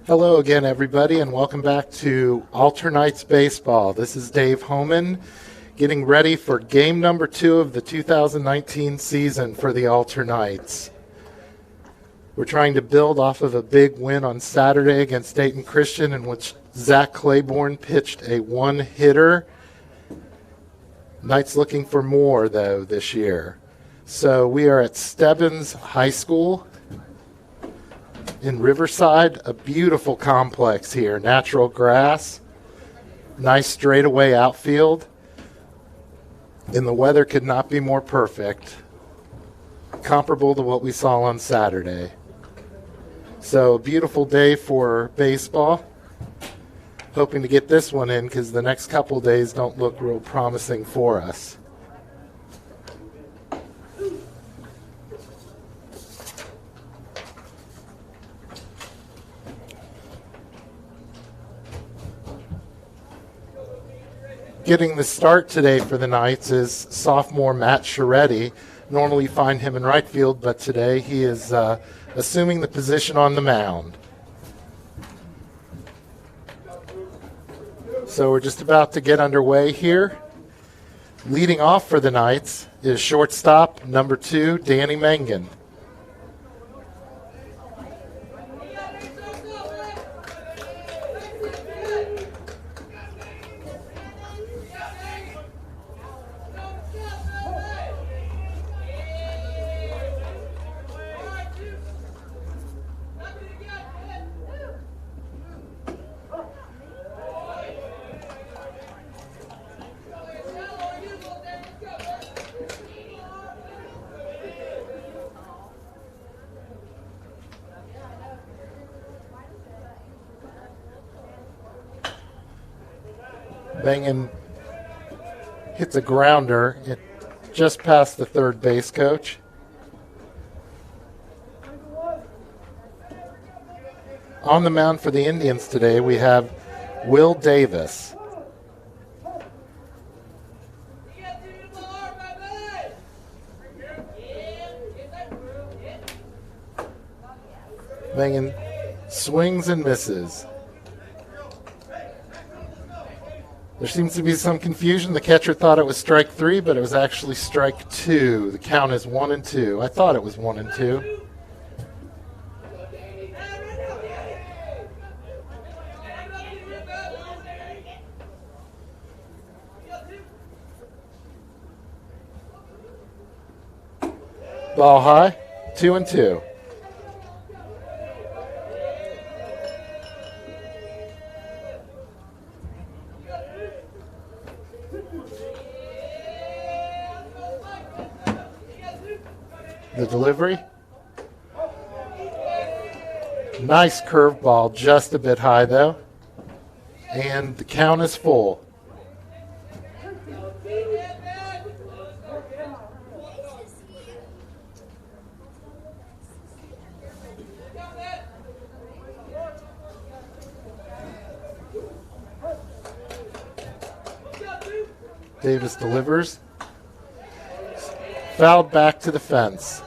Hello again, everybody, and welcome back to Alternites Baseball. This is Dave Homan, getting ready for game number 2 of the 2019 season for the Alternites. We're trying to build off of a big win on Saturday against Dayton Christian, in which Zach Claiborne pitched a one-hitter. Knights looking for more, though, this year. So we are at Stebbins High School in Riverside, a beautiful complex here. Natural grass, nice straightaway outfield, and the weather could not be more perfect, comparable to what we saw on Saturday. So a beautiful day for baseball. Hoping to get this one in because the next couple days don't look real promising for us. Getting the start today for the Knights is sophomore Matt Scheretti. Normally you find him in right field, but today he is assuming the position on the mound. So we're just about to get underway here. Leading off for the Knights is shortstop number 2, Danny Mangan. Mangan hits a grounder just past the third base coach. On the mound for the Indians today, we have Will Davis. Mangan swings and misses. There seems to be some confusion. The catcher thought it was strike 3, but it was actually strike 2. The count is 1-2. I thought it was 1-2. Ball high, 2-2. The delivery. Nice curveball, just a bit high though. And the count is full. Davis delivers. Fouled back to the fence.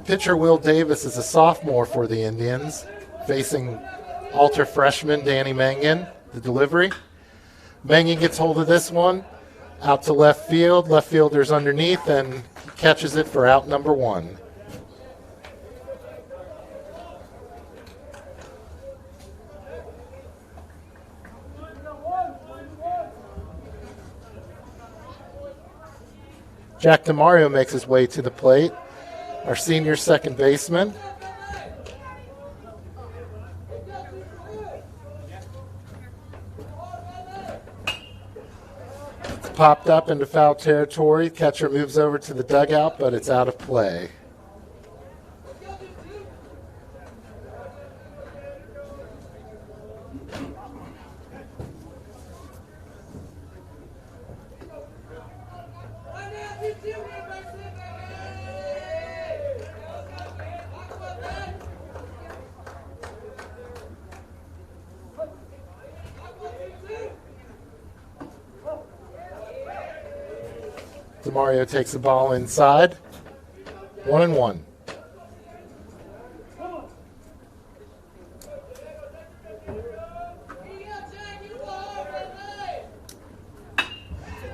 Pitcher Will Davis is a sophomore for the Indians, facing alter freshman Danny Mangan. The delivery. Mangan gets hold of this one, out to left field. Left fielder's underneath, and he catches it for out number 1. Jack DeMario makes his way to the plate, our senior second baseman. It's popped up into foul territory. Catcher moves over to the dugout, but it's out of play. DeMario takes the ball inside. 1-1.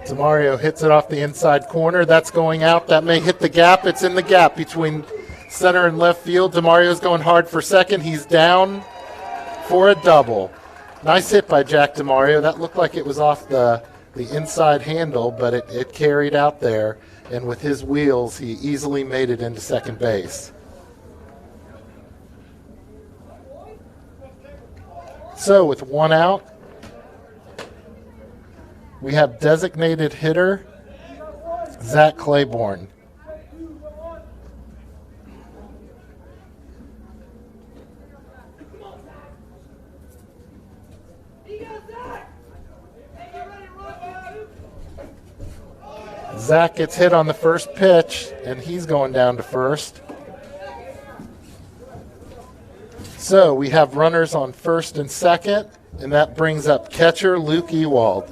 DeMario hits it off the inside corner. That's going out. That may hit the gap. It's in the gap between center and left field. DeMario's going hard for second. He's down for a double. Nice hit by Jack DeMario. That looked like it was off the inside handle, but it carried out there. And with his wheels, he easily made it into second base. So with one out, we have designated hitter Zach Claiborne. Zach gets hit on the first pitch, and he's going down to first. So we have runners on first and second, and that brings up catcher Luke Ewald.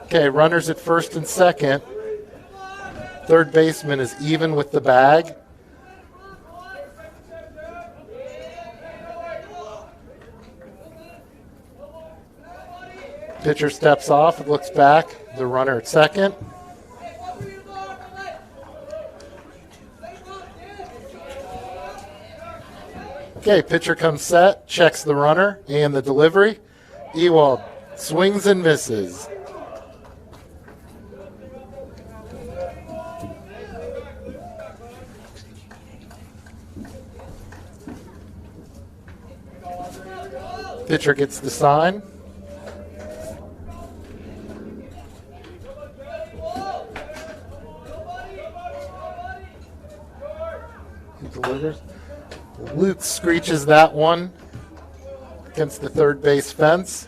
Okay, runners at first and second. Third baseman is even with the bag. Pitcher steps off, looks back, the runner at second. Okay, pitcher comes set, checks the runner and the delivery. Ewald swings and misses. Pitcher gets the sign. He delivers. Luke screeches that one against the third base fence.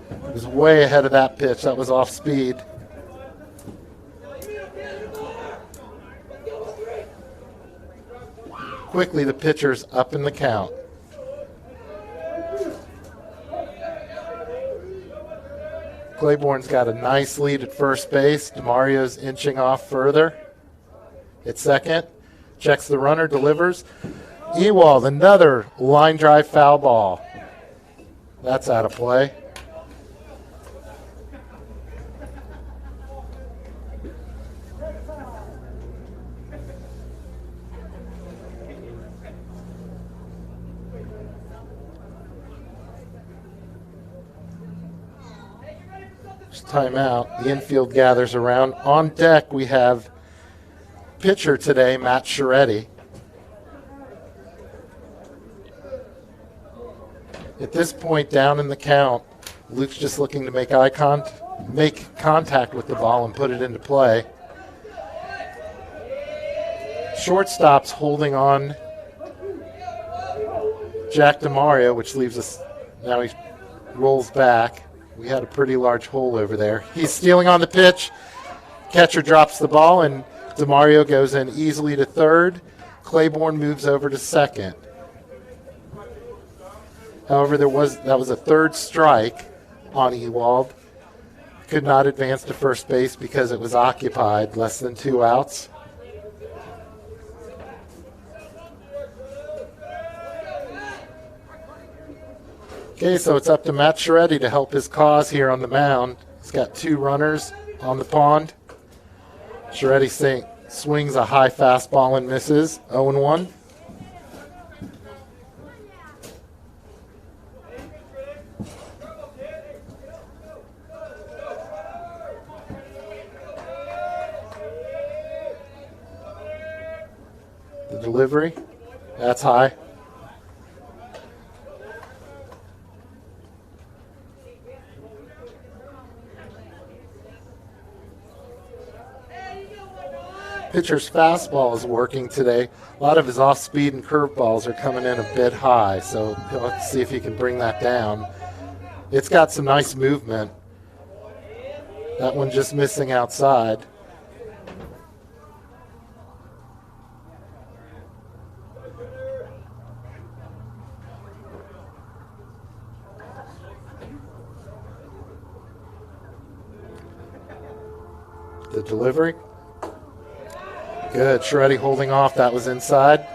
He was way ahead of that pitch. That was off speed. Quickly, the pitcher's up in the count. Claiborne's got a nice lead at first base. DeMario's inching off further. At second, checks the runner, delivers. Ewald, another line drive foul ball. That's out of play. Timeout. The infield gathers around. On deck, we have pitcher today, Matt Scheretti. At this point, down in the count, Luke's just looking to make contact with the ball and put it into play. Shortstop's holding on Jack DeMario, which leaves us, now he rolls back. We had a pretty large hole over there. He's stealing on the pitch. Catcher drops the ball, and DeMario goes in easily to third. Claiborne moves over to second. However, that was a third strike on Ewald. Could not advance to first base because it was occupied, less than 2 outs. Okay, so it's up to Matt Scheretti to help his cause here on the mound. He's got 2 runners on the pond. Scheretti swings a high fastball and misses. 0-1. The delivery, that's high. Pitcher's fastball is working today. A lot of his off-speed and curveballs are coming in a bit high, so he'll have to see if he can bring that down. It's got some nice movement. That one just missing outside. The delivery. Good. Shreddy holding off. That was inside.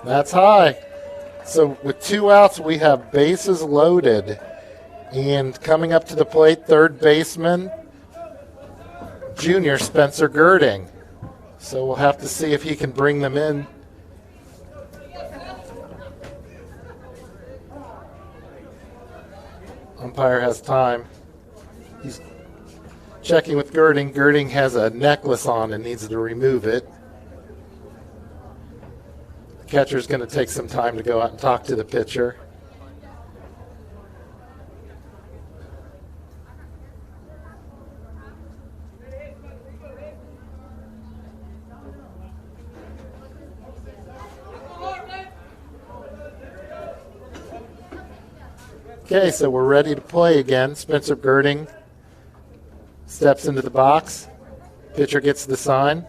That's high. So with 2 outs, we have bases loaded. And coming up to the plate, third baseman, junior Spencer Girding. So we'll have to see if he can bring them in. Umpire has time. He's checking with Girding. Girding has a necklace on and needs to remove it. The catcher's going to take some time to go out and talk to the pitcher. Okay, so we're ready to play again. Spencer Girding steps into the box. Pitcher gets the sign.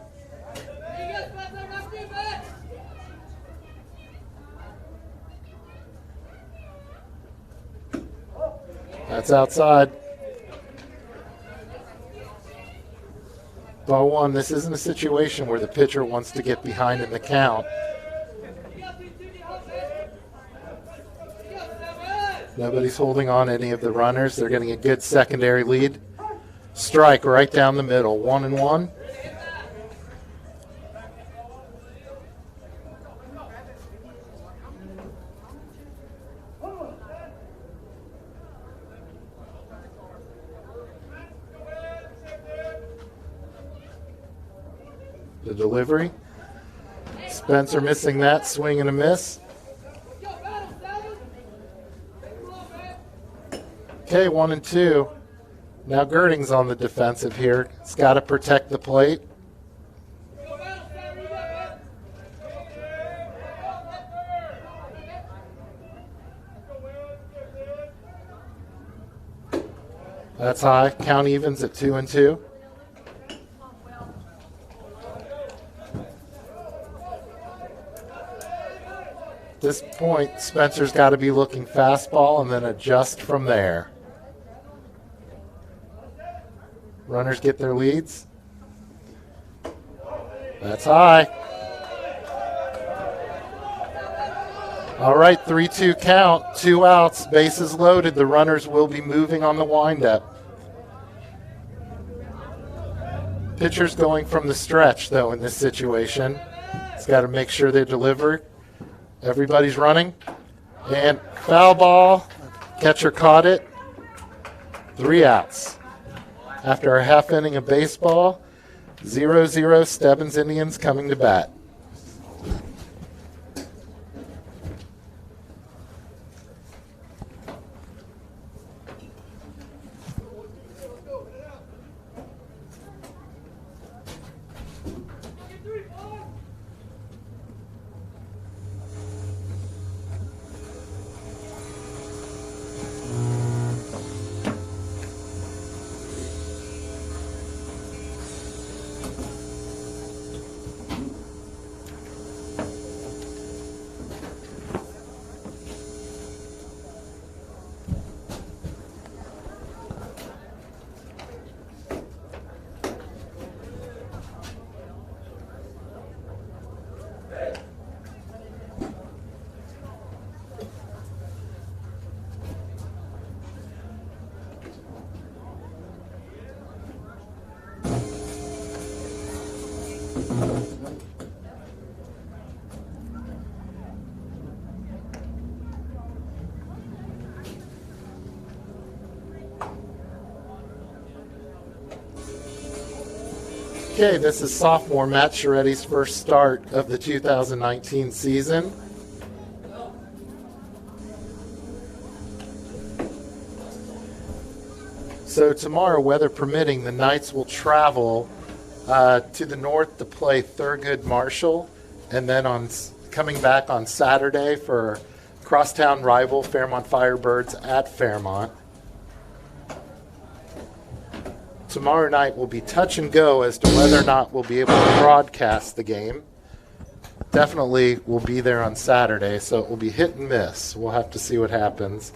That's outside. Ball one. This isn't a situation where the pitcher wants to get behind in the count. Nobody's holding on any of the runners. They're getting a good secondary lead. Strike right down the middle. 1-1. The delivery. Spencer missing that. Swing and a miss. Okay, 1-2. Now Girding's on the defensive here. He's got to protect the plate. That's high. Count evens at 2-2. At this point, Spencer's got to be looking fastball and then adjust from there. Runners get their leads. That's high. All right, 3-2 count, 2 outs, bases loaded. The runners will be moving on the windup. Pitcher's going from the stretch, though, in this situation. He's got to make sure they deliver. Everybody's running. And foul ball. Catcher caught it. 3 outs. After a half inning of baseball, 0-0 Stebbins Indians coming to bat. Okay, this is sophomore Matt Sharetti's first start of the 2019 season. So tomorrow, weather permitting, the Knights will travel to the north to play Thurgood Marshall, and then coming back on Saturday for crosstown rival Fairmont Firebirds at Fairmont. tomorrow night will be touch and go as to whether or not we'll be able to broadcast the game. Definitely will be there on Saturday, so it will be hit and miss. We'll have to see what happens.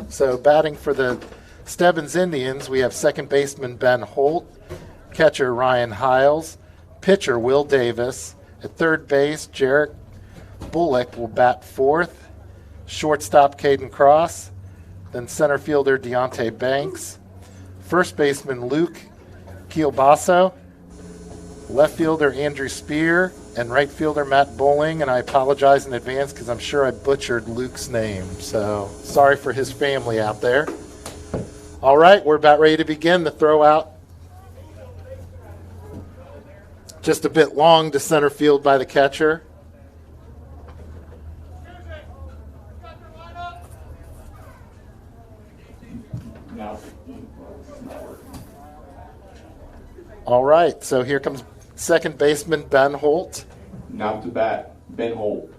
So batting for the Stebbins Indians, we have second baseman Ben Holt, catcher Ryan Hiles, pitcher Will Davis. At third base, Jarek Bullock will bat fourth, shortstop Caden Cross, then center fielder Deontay Banks, first baseman Luke Kielbaso, left fielder Andrew Spear, and right fielder Matt Bowling. And I apologize in advance because I'm sure I butchered Luke's name, so sorry for his family out there. All right, we're about ready to begin the throw out. Just a bit long to center field by the catcher. All right, so here comes second baseman Ben Holt. Now to bat, Ben Holt.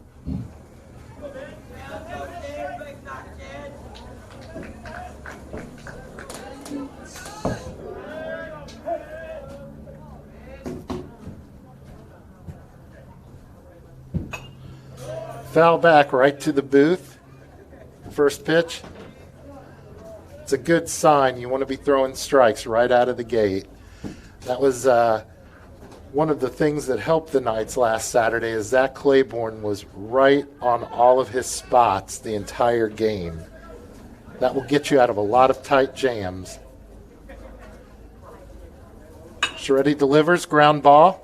Foul back right to the booth. First pitch. It's a good sign. You want to be throwing strikes right out of the gate. That was one of the things that helped the Knights last Saturday is Zach Claiborne was right on all of his spots the entire game. That will get you out of a lot of tight jams. Scheretti delivers, ground ball.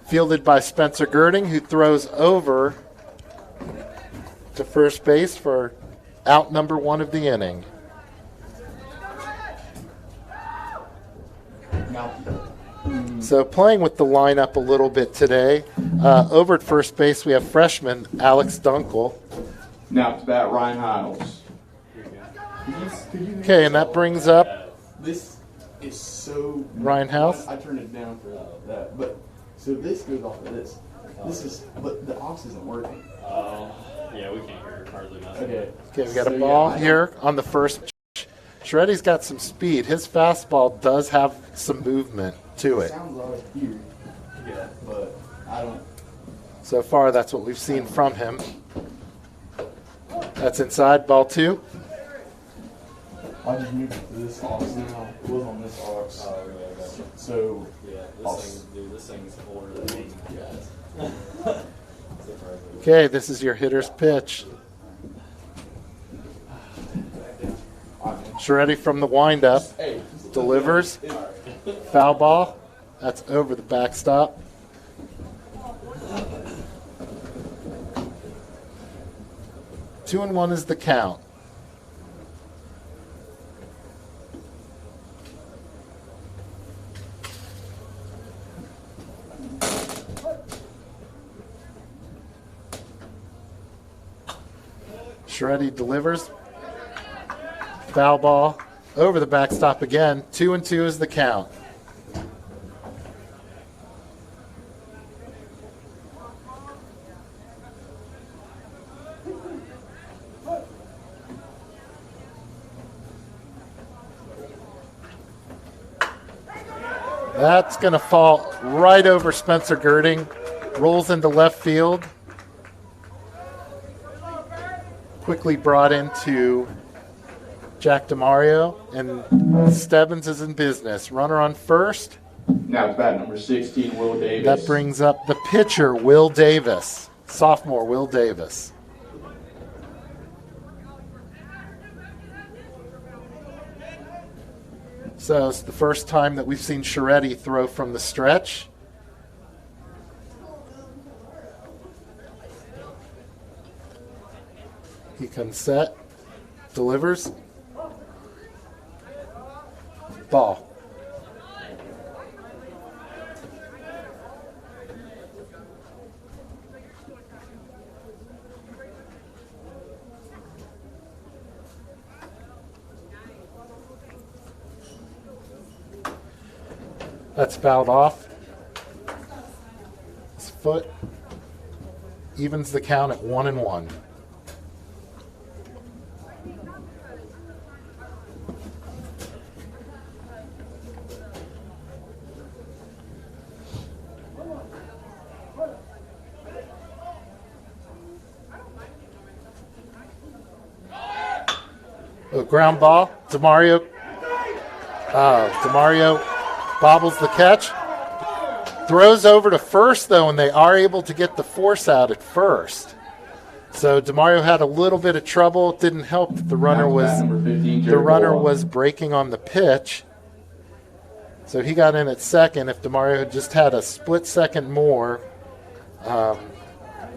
Fielded by Spencer Girding, who throws over to first base for out number one of the inning. So playing with the lineup a little bit today. Over at first base, we have freshman Alex Dunkel. Now to bat, Ryan Hiles. Okay, and that brings up this is so Ryan Hiles. I turned it down for that, but so this goes off of this. This is, but the aux isn't working. Yeah, we can't hear hardly nothing. Okay, we got a ball here on the first. Scheretti's got some speed. His fastball does have some movement to it. Sounds like here, Yeah. but I don't. So far, that's what we've seen from him. That's inside, ball two. I just moved to this aux now. It was on this aux. Oh, okay, okay. So Yeah, this thing's older than me, guys. Okay, this is your hitter's pitch. Scheretti from the windup delivers. Foul ball. That's over the backstop. 2-1 is the count. Scheretti delivers. Foul ball over the backstop again. 2-2 is the count. That's going to fall right over Spencer Girding. Rolls into left field. Quickly brought into Jack DeMario, and Stebbins is in business. Runner on first. Now to bat, number 16, Will Davis. That brings up the pitcher, Will Davis. Sophomore Will Davis. So it's the first time that we've seen Scheretti throw from the stretch. He comes set, delivers. Ball. That's fouled off. His foot evens the count at 1-1. A ground ball. DeMario bobbles the catch. Throws over to first, though, and they are able to get the force out at first. So DeMario had a little bit of trouble. It didn't help that the runner was breaking on the pitch. So he got in at second. If DeMario had just had a split second more,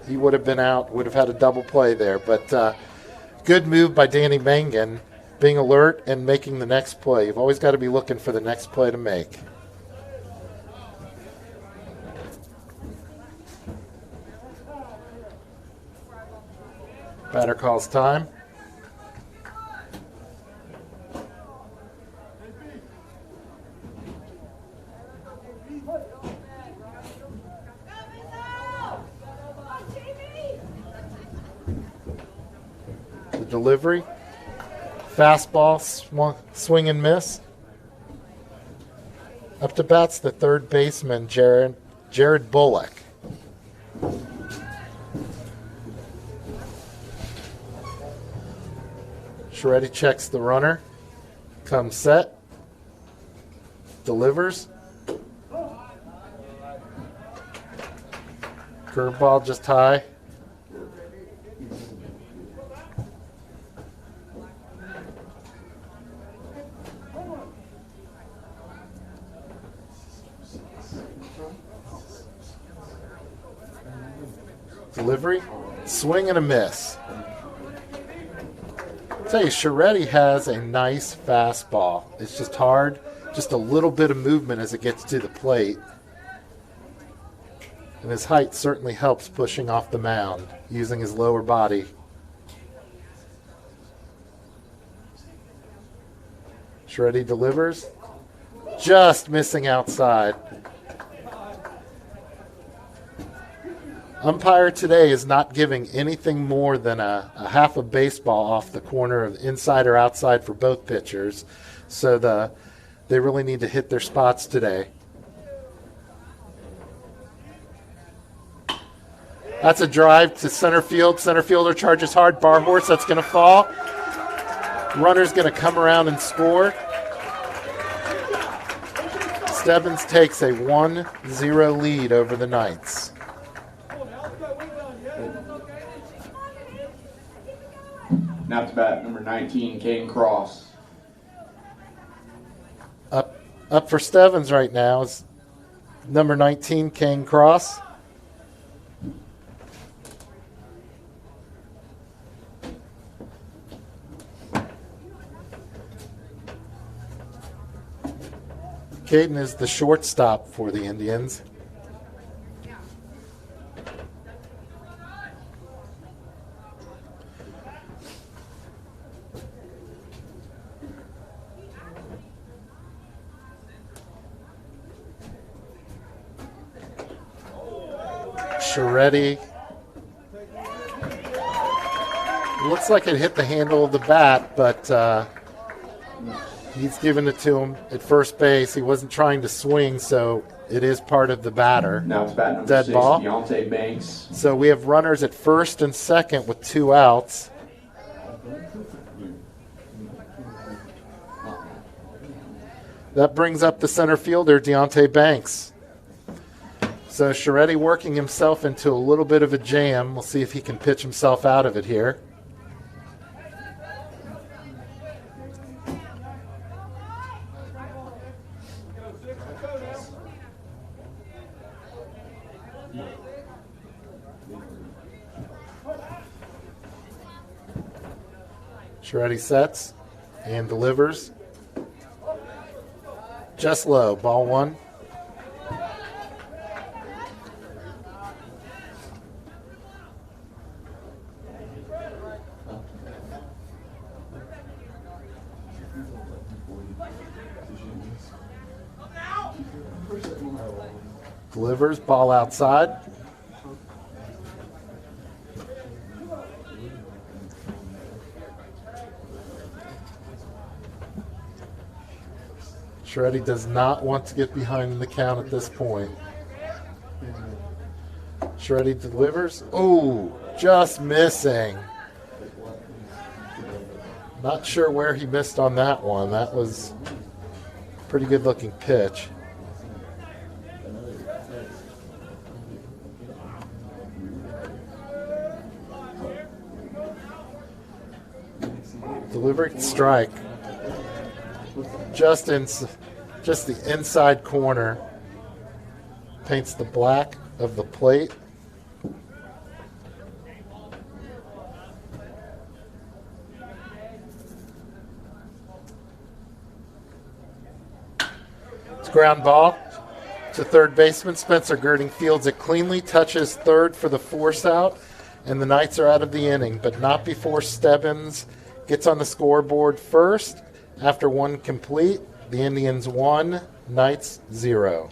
he would have been out, would have had a double play there. But good move by Danny Mangan, being alert and making the next play. You've always got to be looking for the next play to make. Batter calls time. The delivery. Fastball, swing and miss. Up to bats the third baseman, Jared Bullock. Shreddy checks the runner. Comes set. Delivers. Curveball just high. Delivery, swing and a miss. I'll tell you, Shreddy has a nice fastball. It's just hard, just a little bit of movement as it gets to the plate. And his height certainly helps pushing off the mound, using his lower body. Shreddy delivers, just missing outside. Umpire today is not giving anything more than a half a baseball off the corner of inside or outside for both pitchers. So they really need to hit their spots today. That's a drive to center field. Center fielder charges hard. Bar horse, that's going to fall. Runner's going to come around and score. Stebbins takes a 1-0 lead over the Knights. Now to bat, number 19, Caden Cross. Up for Stebbins right now is number 19, Kane Cross. Caden is the shortstop for the Indians. Shreddy. Looks like it hit the handle of the bat, but he's giving it to him at first base. He wasn't trying to swing, so it is part of the batter. Now it's bat number Dead 6, ball. Deontay Banks. So we have runners at first and second with 2 outs. That brings up the center fielder, Deontay Banks. So Shreddy working himself into a little bit of a jam. We'll see if he can pitch himself out of it here. Shreddy sets and delivers. Just low, ball 1. Delivers, ball outside. Shreddy does not want to get behind in the count at this point. Shreddy delivers. Oh, just missing. Not sure where he missed on that one. That was a pretty good looking pitch. Delivery strike. Just the inside corner. Paints the black of the plate. It's ground ball to third baseman. Spencer Girding fields it cleanly, touches third for the force out, and the Knights are out of the inning, but not before Stebbins gets on the scoreboard first. After one complete, the Indians 1, Knights 0.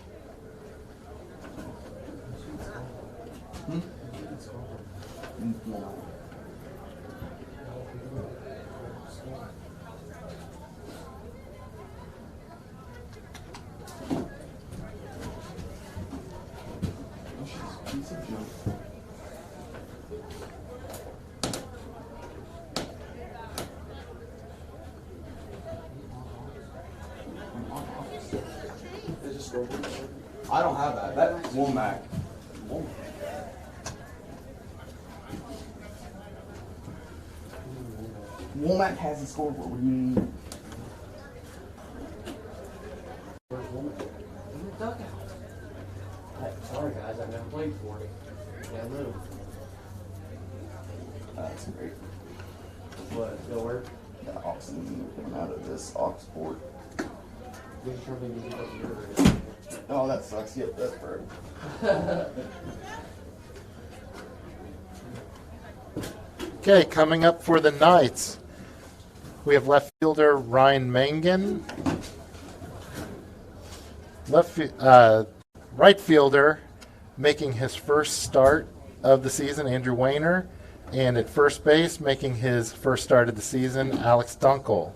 I don't have that. That's Womack. Womack has the scoreboard. What do you mean? Where's Womack? In the dugout. Sorry guys, I've never played for it. Yeah, move. That's great. What? It'll work? The oxen came out of this ox board. We should probably use it up here. Oh, that sucks. Yep, that's bird. Okay, coming up for the Knights, we have left fielder Ryan Mangan. Right fielder making his first start of the season, Andrew Wayner. And at first base, making his first start of the season, Alex Dunkel.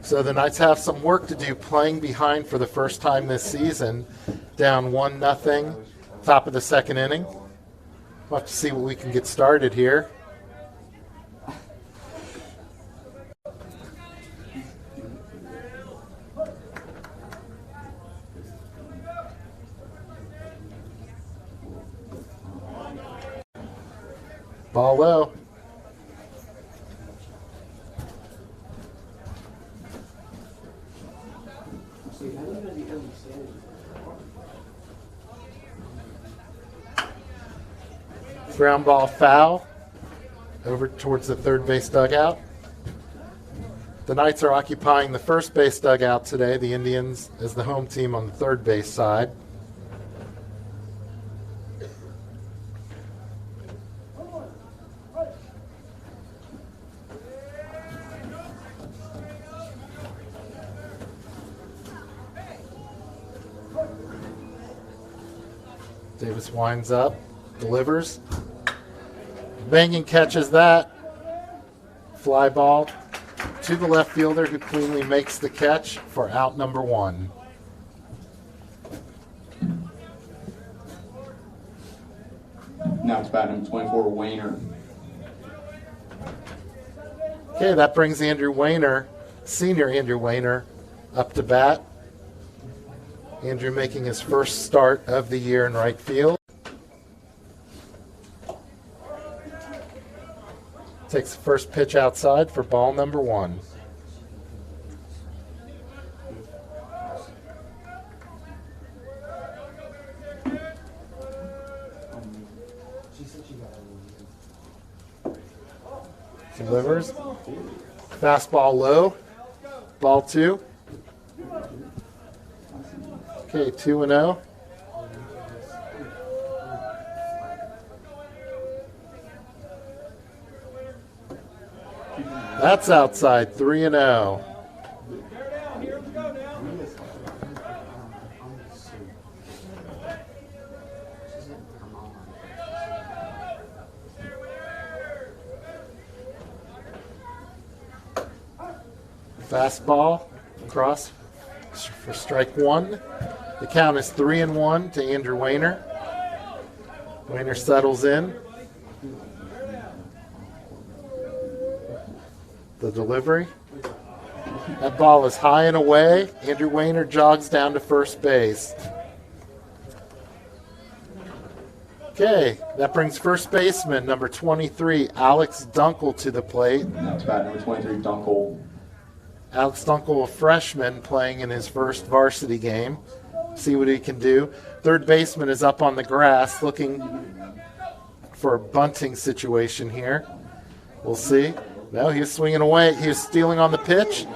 So the Knights have some work to do playing behind for the first time this season. Down 1-0, top of the second inning. We'll have to see what we can get started here. Ball low. Ground ball foul over towards the third base dugout. The Knights are occupying the first base dugout today. The Indians as the home team on the third base side. Davis winds up, delivers. Banging catches that. Fly ball to the left fielder who cleanly makes the catch for out number 1. Now it's batting number 24, Wayner. Okay, that brings senior Andrew Wayner, up to bat. Andrew making his first start of the year in right field. Takes the first pitch outside for ball number 1. Delivers. Fastball low. Ball 2. Okay, 2-0. That's outside, 3-0. Fastball across for strike one. The count is 3-1 to Andrew Wayner. Wayner settles in. The delivery. That ball is high and away. Andrew Wayner jogs down to first base. Okay, that brings first baseman number 23, Alex Dunkel, to the plate. Now to bat number 23, Dunkel. Alex Dunkel, a freshman, playing in his first varsity game. See what he can do. Third baseman is up on the grass looking for a bunting situation here. We'll see. No, he was swinging away. He was stealing on the pitch.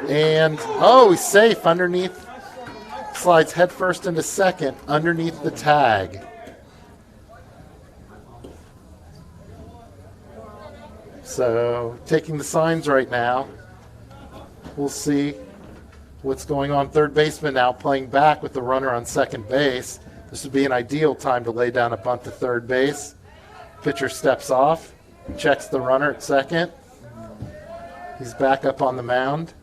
And, oh, he's safe underneath. Slides headfirst into second underneath the tag. So, taking the signs right now. We'll see what's going on. Third baseman now playing back with the runner on second base. This would be an ideal time to lay down a bunt to third base. Pitcher steps off, checks the runner at second. He's back up on the mound.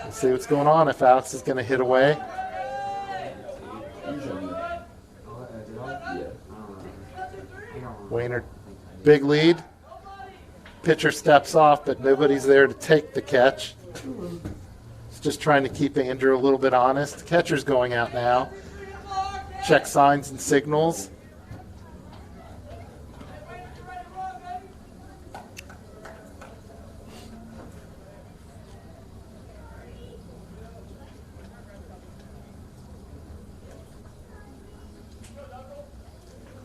We'll see what's going on, if Alex is going to hit away. Wayner, big lead. Pitcher steps off, but nobody's there to take the catch. He's just trying to keep Andrew a little bit honest. Catcher's going out now. Check signs and signals.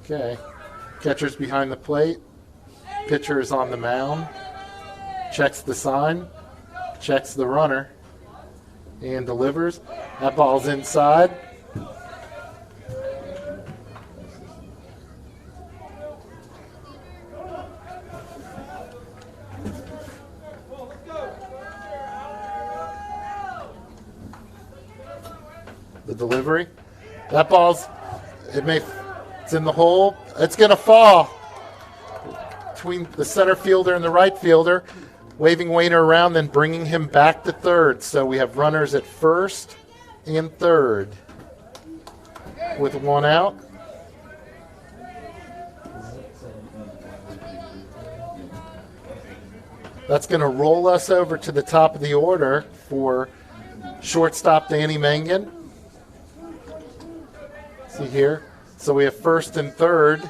Okay. Catcher's behind the plate. Pitcher is on the mound. Checks the sign. Checks the runner. And delivers. That ball's inside. The delivery. That ball's, it's in the hole. It's going to fall between the center fielder and the right fielder, waving Wayner around, then bringing him back to third. So we have runners at first and third with one out. That's going to roll us over to the top of the order for shortstop Danny Mangan. See here. So we have first and third.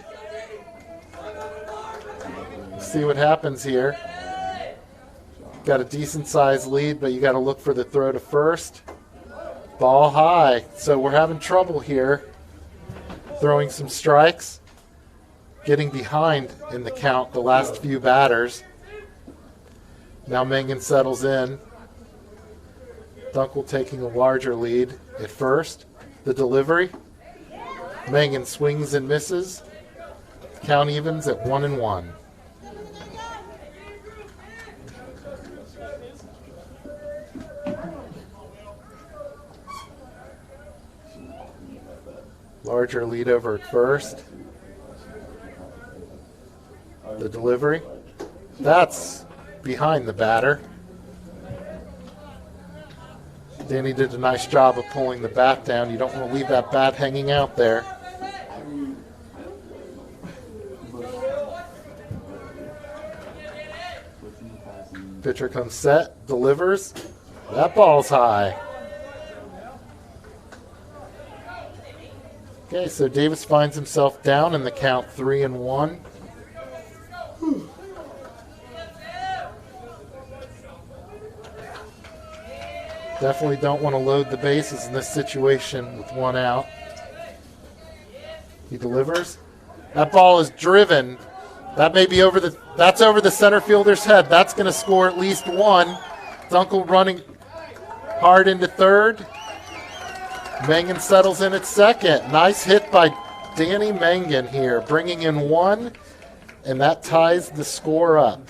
See what happens here. Got a decent sized lead, but you got to look for the throw to first. Ball high. So we're having trouble here. Throwing some strikes. Getting behind in the count the last few batters. Now Mangan settles in. Dunkel taking a larger lead at first. The delivery. Mangan swings and misses. Count evens at 1-1. Larger lead over at first. The delivery. That's behind the batter. Danny did a nice job of pulling the bat down. You don't want to leave that bat hanging out there. Pitcher comes set, delivers. That ball's high. Okay, so Davis finds himself down in the count 3-1. Definitely don't want to load the bases in this situation with one out. He delivers. That ball is driven. That may be that's over the center fielder's head. That's going to score at least one. Dunkel running hard into third. Mangan settles in at second. Nice hit by Danny Mangan here, bringing in one and that ties the score up.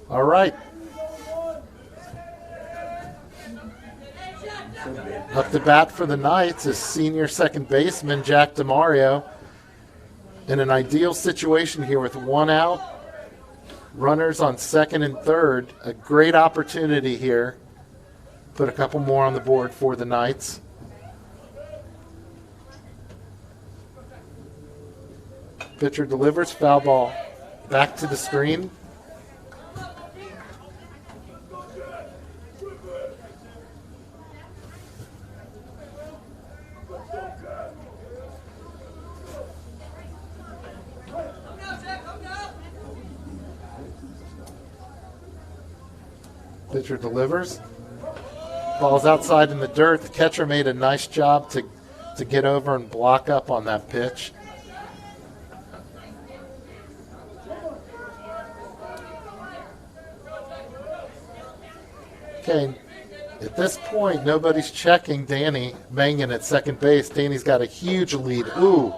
All right. Up to bat for the Knights is senior second baseman Jack DeMario. In an ideal situation here with one out, runners on second and third, a great opportunity here. Put a couple more on the board for the Knights. Pitcher delivers, foul ball back to the screen. Pitcher delivers. Ball's outside in the dirt. The catcher made a nice job to get over and block up on that pitch. Okay, at this point, nobody's checking Danny Mangan at second base. Danny's got a huge lead. Ooh,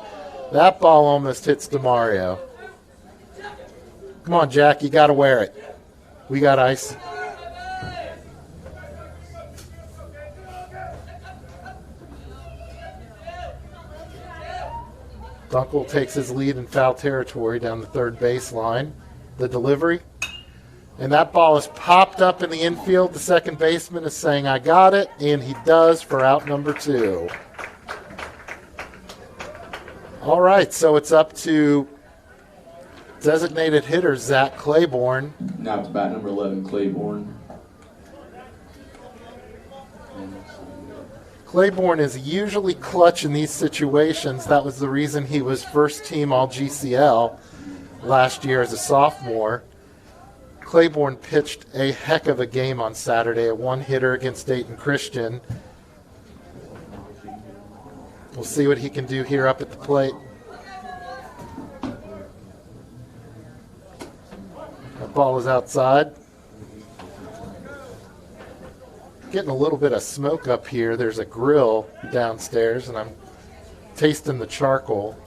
that ball almost hits DeMario. Come on, Jack, you got to wear it. We got ice. Dunkel takes his lead in foul territory down the third baseline. The delivery. And that ball is popped up in the infield. The second baseman is saying, I got it, and he does for out number 2. All right, so it's up to designated hitter Zach Claiborne. Now to bat number 11, Claiborne. Claiborne is usually clutch in these situations. That was the reason he was first team all GCL last year as a sophomore. Claiborne pitched a heck of a game on Saturday, a one-hitter against Dayton Christian. We'll see what he can do here up at the plate. That ball is outside. Getting a little bit of smoke up here. There's a grill downstairs, and I'm tasting the charcoal.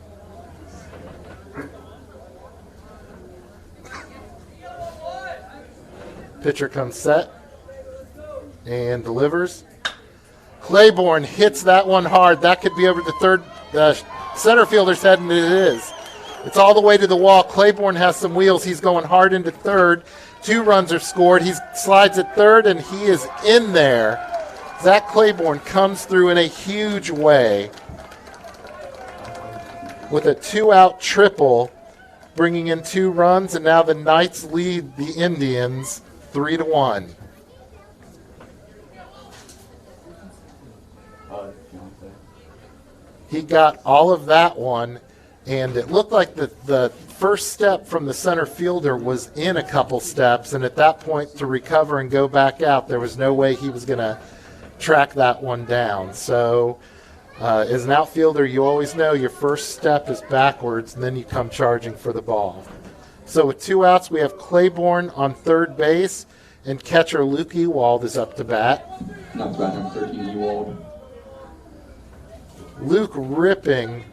Pitcher comes set and delivers. Claiborne hits that one hard. That could be over the third center fielder's head, and it is. It's all the way to the wall. Claiborne has some wheels. He's going hard into third. 2 runs are scored. He slides at third, and he is in there. Zach Claiborne comes through in a huge way with a 2-out triple, bringing in 2 runs, and now the Knights lead the Indians 3-1. He got all of that one, and it looked like the first step from the center fielder was in a couple steps, and at that point to recover and go back out, there was no way he was going to track that one down. So as an outfielder, you always know your first step is backwards, and then you come charging for the ball. So with 2 outs, we have Claiborne on third base, and catcher Luke Ewald is up to bat. Now to bat number 13, Ewald. Luke ripping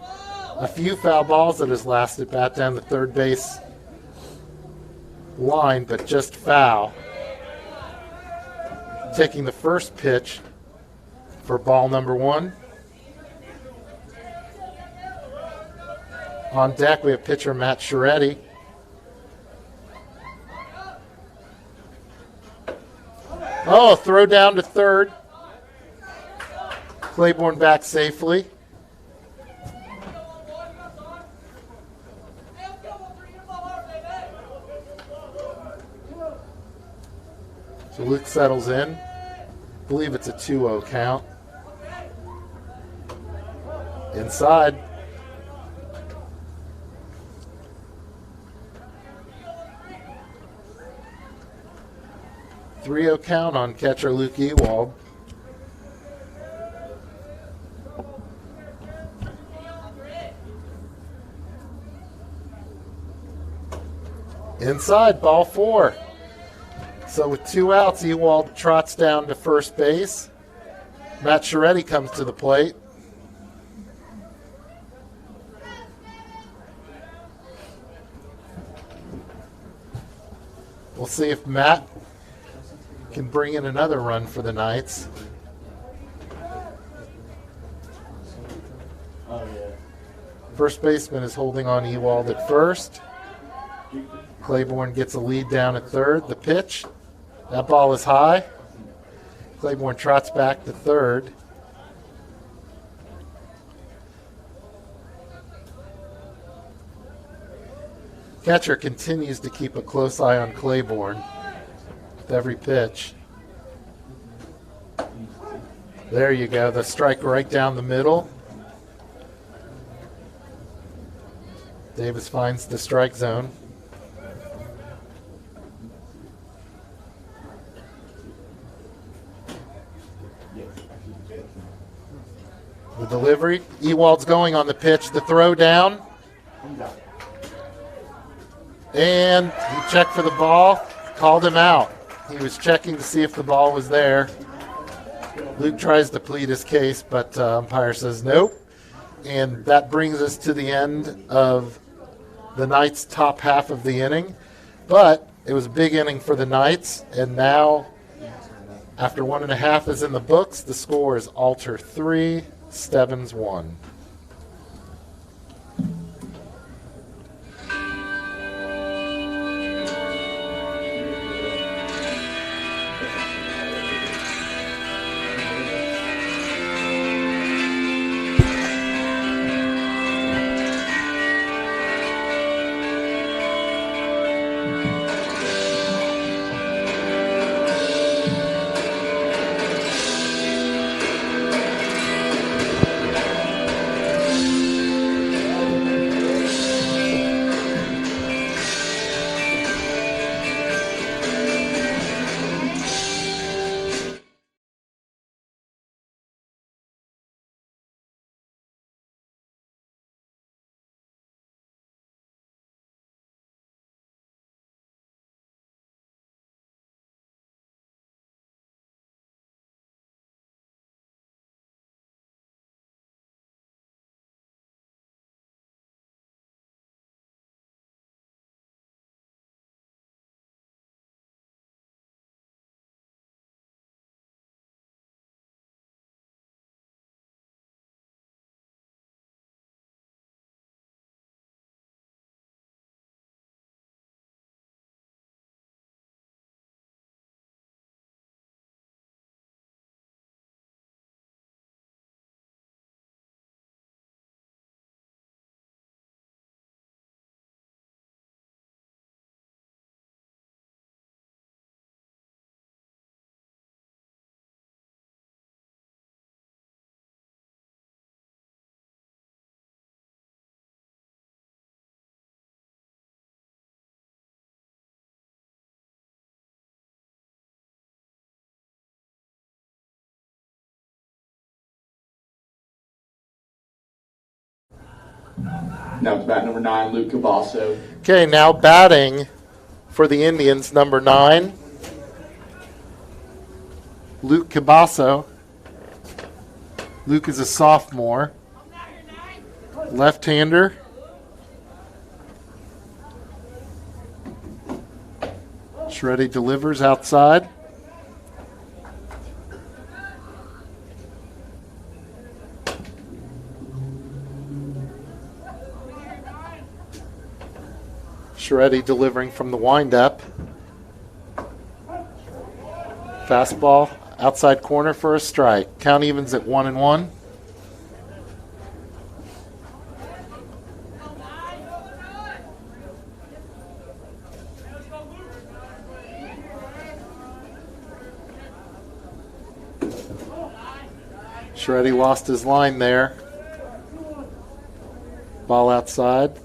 a few foul balls at his last at bat down the third base line, but just foul. Taking the first pitch for ball number 1. On deck, we have pitcher Matt Scheretti. Oh, throw down to third. Claiborne back safely. So Luke settles in. I believe it's a 2-0 count. Inside. .3-0 count on catcher Luke Ewald. Inside, ball 4. So with 2 outs, Ewald trots down to first base. Matt Scheretti comes to the plate. We'll see if Matt can bring in another run for the Knights. Oh yeah. First baseman is holding on Ewald at first. Claiborne gets a lead down at third. The pitch. That ball is high. Claiborne trots back to third. Catcher continues to keep a close eye on Claiborne with every pitch. There you go. The strike right down the middle. Davis finds the strike zone. The delivery. Ewald's going on the pitch. The throw down. And he checked for the ball. Called him out. He was checking to see if the ball was there. Luke tries to plead his case, but umpire says nope. And that brings us to the end of the Knights' top half of the inning. But it was a big inning for the Knights. And now, after 1.5 is in the books, the score is Alter 3, Stebbins 1. Now it's bat number 9, Luke Cabasso. Okay, now batting for the Indians, number 9, Luke Cabasso. Luke is a sophomore. Left-hander. Shreddy delivers outside. Shreddy delivering from the windup. Fastball outside corner for a strike. Count evens at 1-1. Shreddy lost his line there. Ball outside.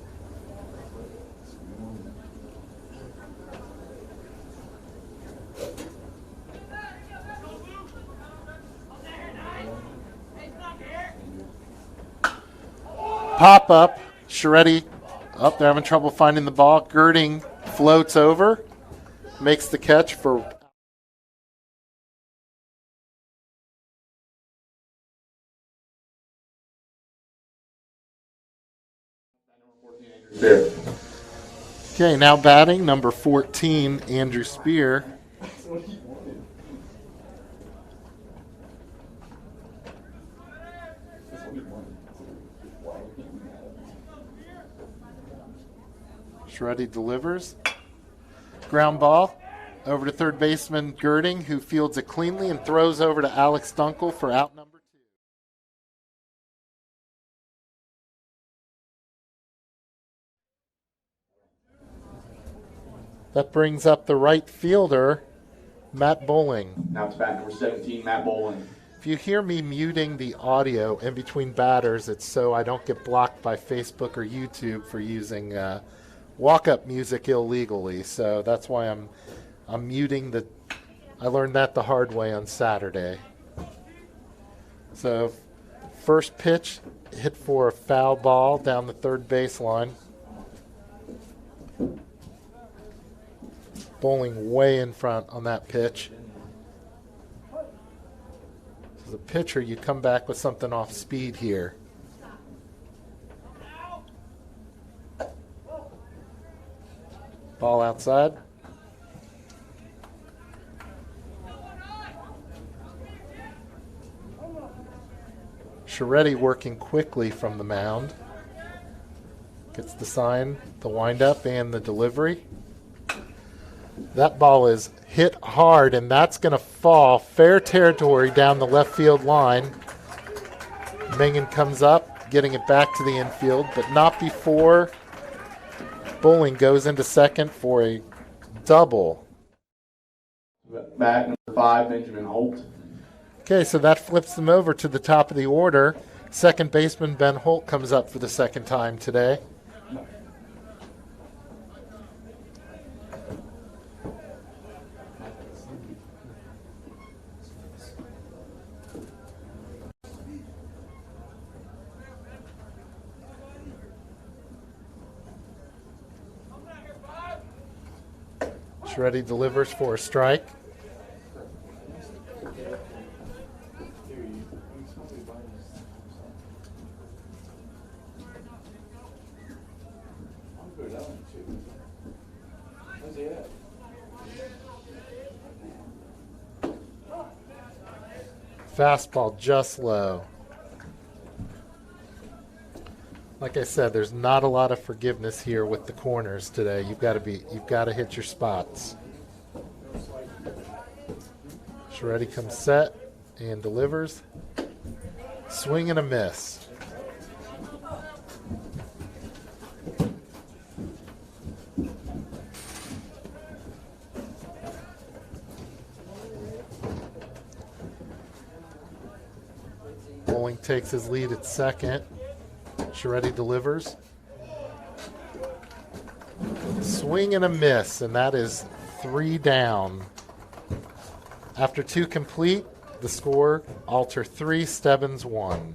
Pop up. Shreddy. Oh, they're having trouble finding the ball. Girding floats over. Makes the catch for Spear. Okay, now batting number 14, Andrew Spear. That's what he wanted. That's what he wanted. Why can't we have it? Shreddy delivers. Ground ball over to third baseman Girding, who fields it cleanly and throws over to Alex Dunkel for out number 2. That brings up the right fielder, Matt Bowling. Now to bat number 17, Matt Bowling. If you hear me muting the audio in between batters, it's so I don't get blocked by Facebook or YouTube for using walk-up music illegally. So that's why I'm muting the. I learned that the hard way on Saturday. So first pitch hit for a foul ball down the third baseline. Bowling way in front on that pitch. As a pitcher, you come back with something off speed here. Ball outside. Shreddy working quickly from the mound. Gets the sign, the windup, and the delivery. That ball is hit hard, and that's going to fall fair territory down the left field line. Mengen comes up, getting it back to the infield, but not before Bowling goes into second for a double. Bat number 5, Benjamin Holt. Okay, so that flips them over to the top of the order. Second baseman Ben Holt comes up for the second time today. Shreddy delivers for a strike. Fastball just low. Like I said, there's not a lot of forgiveness here with the corners today. You've got to hit your spots. Shreddy comes set and delivers. Swing and a miss. Bowling takes his lead at second. Shreddy delivers. Swing and a miss, and that is 3 down. After 2 complete, the score, Alter 3, Stebbins 1.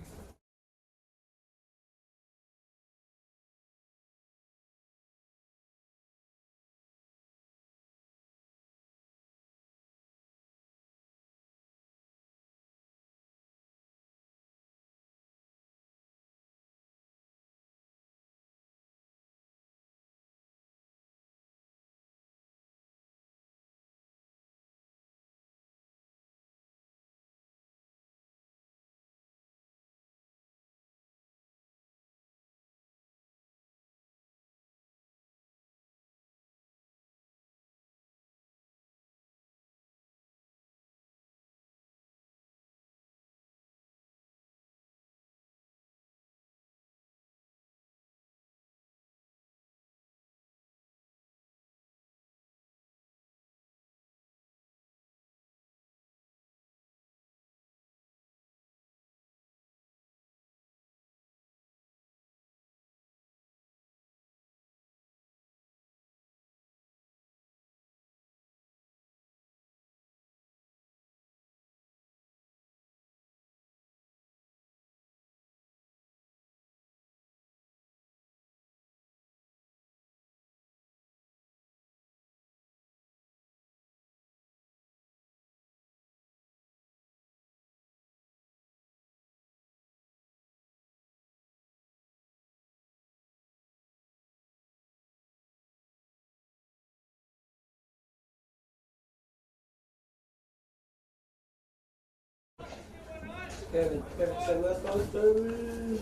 Kevin said let's go Stebbins.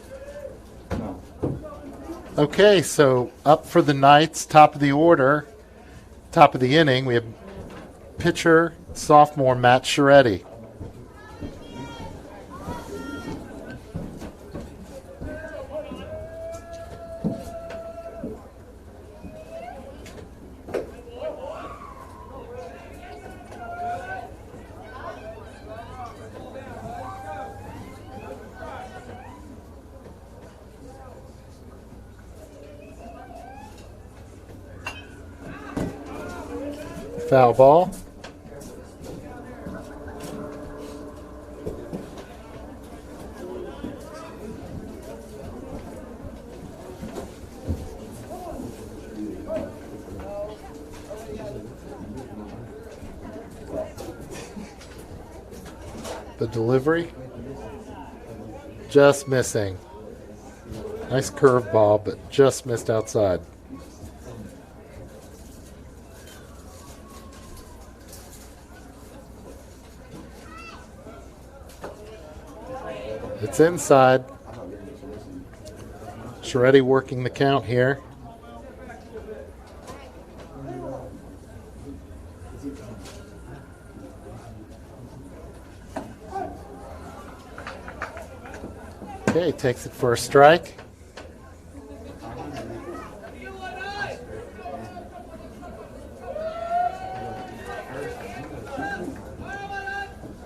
No. Okay, so up for the Knights, top of the order, top of the inning, we have pitcher, sophomore Matt Scheretti. Foul ball. The delivery. Just missing. Nice curveball, but just missed outside. It's inside. Scheretti working the count here. Okay, takes it for a strike.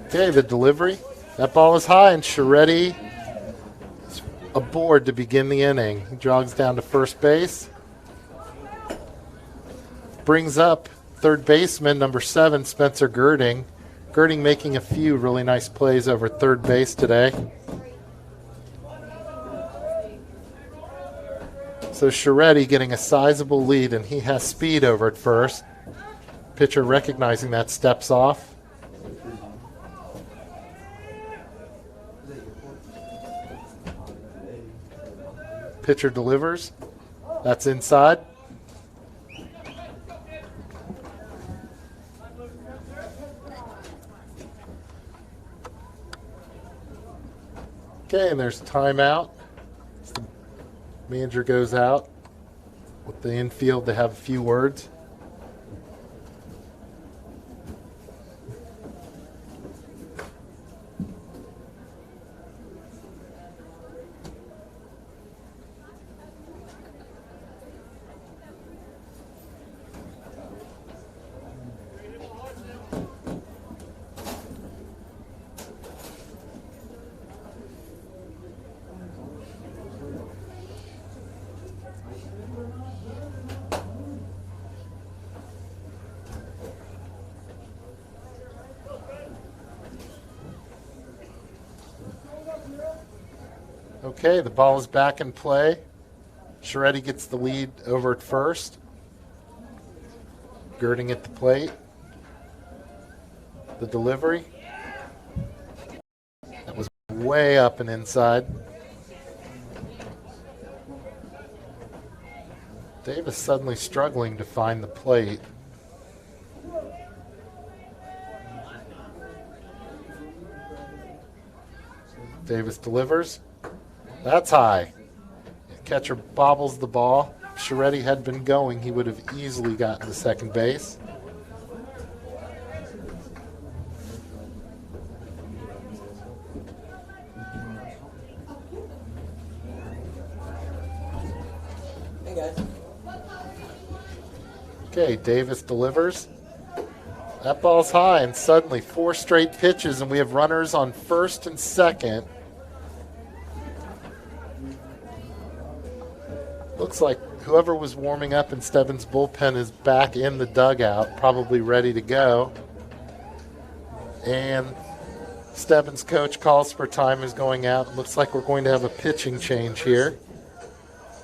Okay, the delivery. That ball is high, and Scheretti is aboard to begin the inning. He jogs down to first base. Brings up third baseman, number 7, Spencer Girding. Girding making a few really nice plays over third base today. So Scheretti getting a sizable lead, and he has speed over at first. Pitcher recognizing that steps off. Pitcher delivers. That's inside. Okay, and there's timeout. The manager goes out with the infield to have a few words. Okay, the ball is back in play. Scheretti gets the lead over at first. Girding at the plate. The delivery. That was way up and inside. Davis suddenly struggling to find the plate. Davis delivers. That's high. Catcher bobbles the ball. If Scheretti had been going, he would have easily gotten to second base. Hey guys. Okay, Davis delivers. That ball's high, and suddenly 4 straight pitches, and we have runners on first and second. Looks like whoever was warming up in Stebbins' bullpen is back in the dugout, probably ready to go. And Stebbins' coach calls for time is going out. Looks like we're going to have a pitching change here.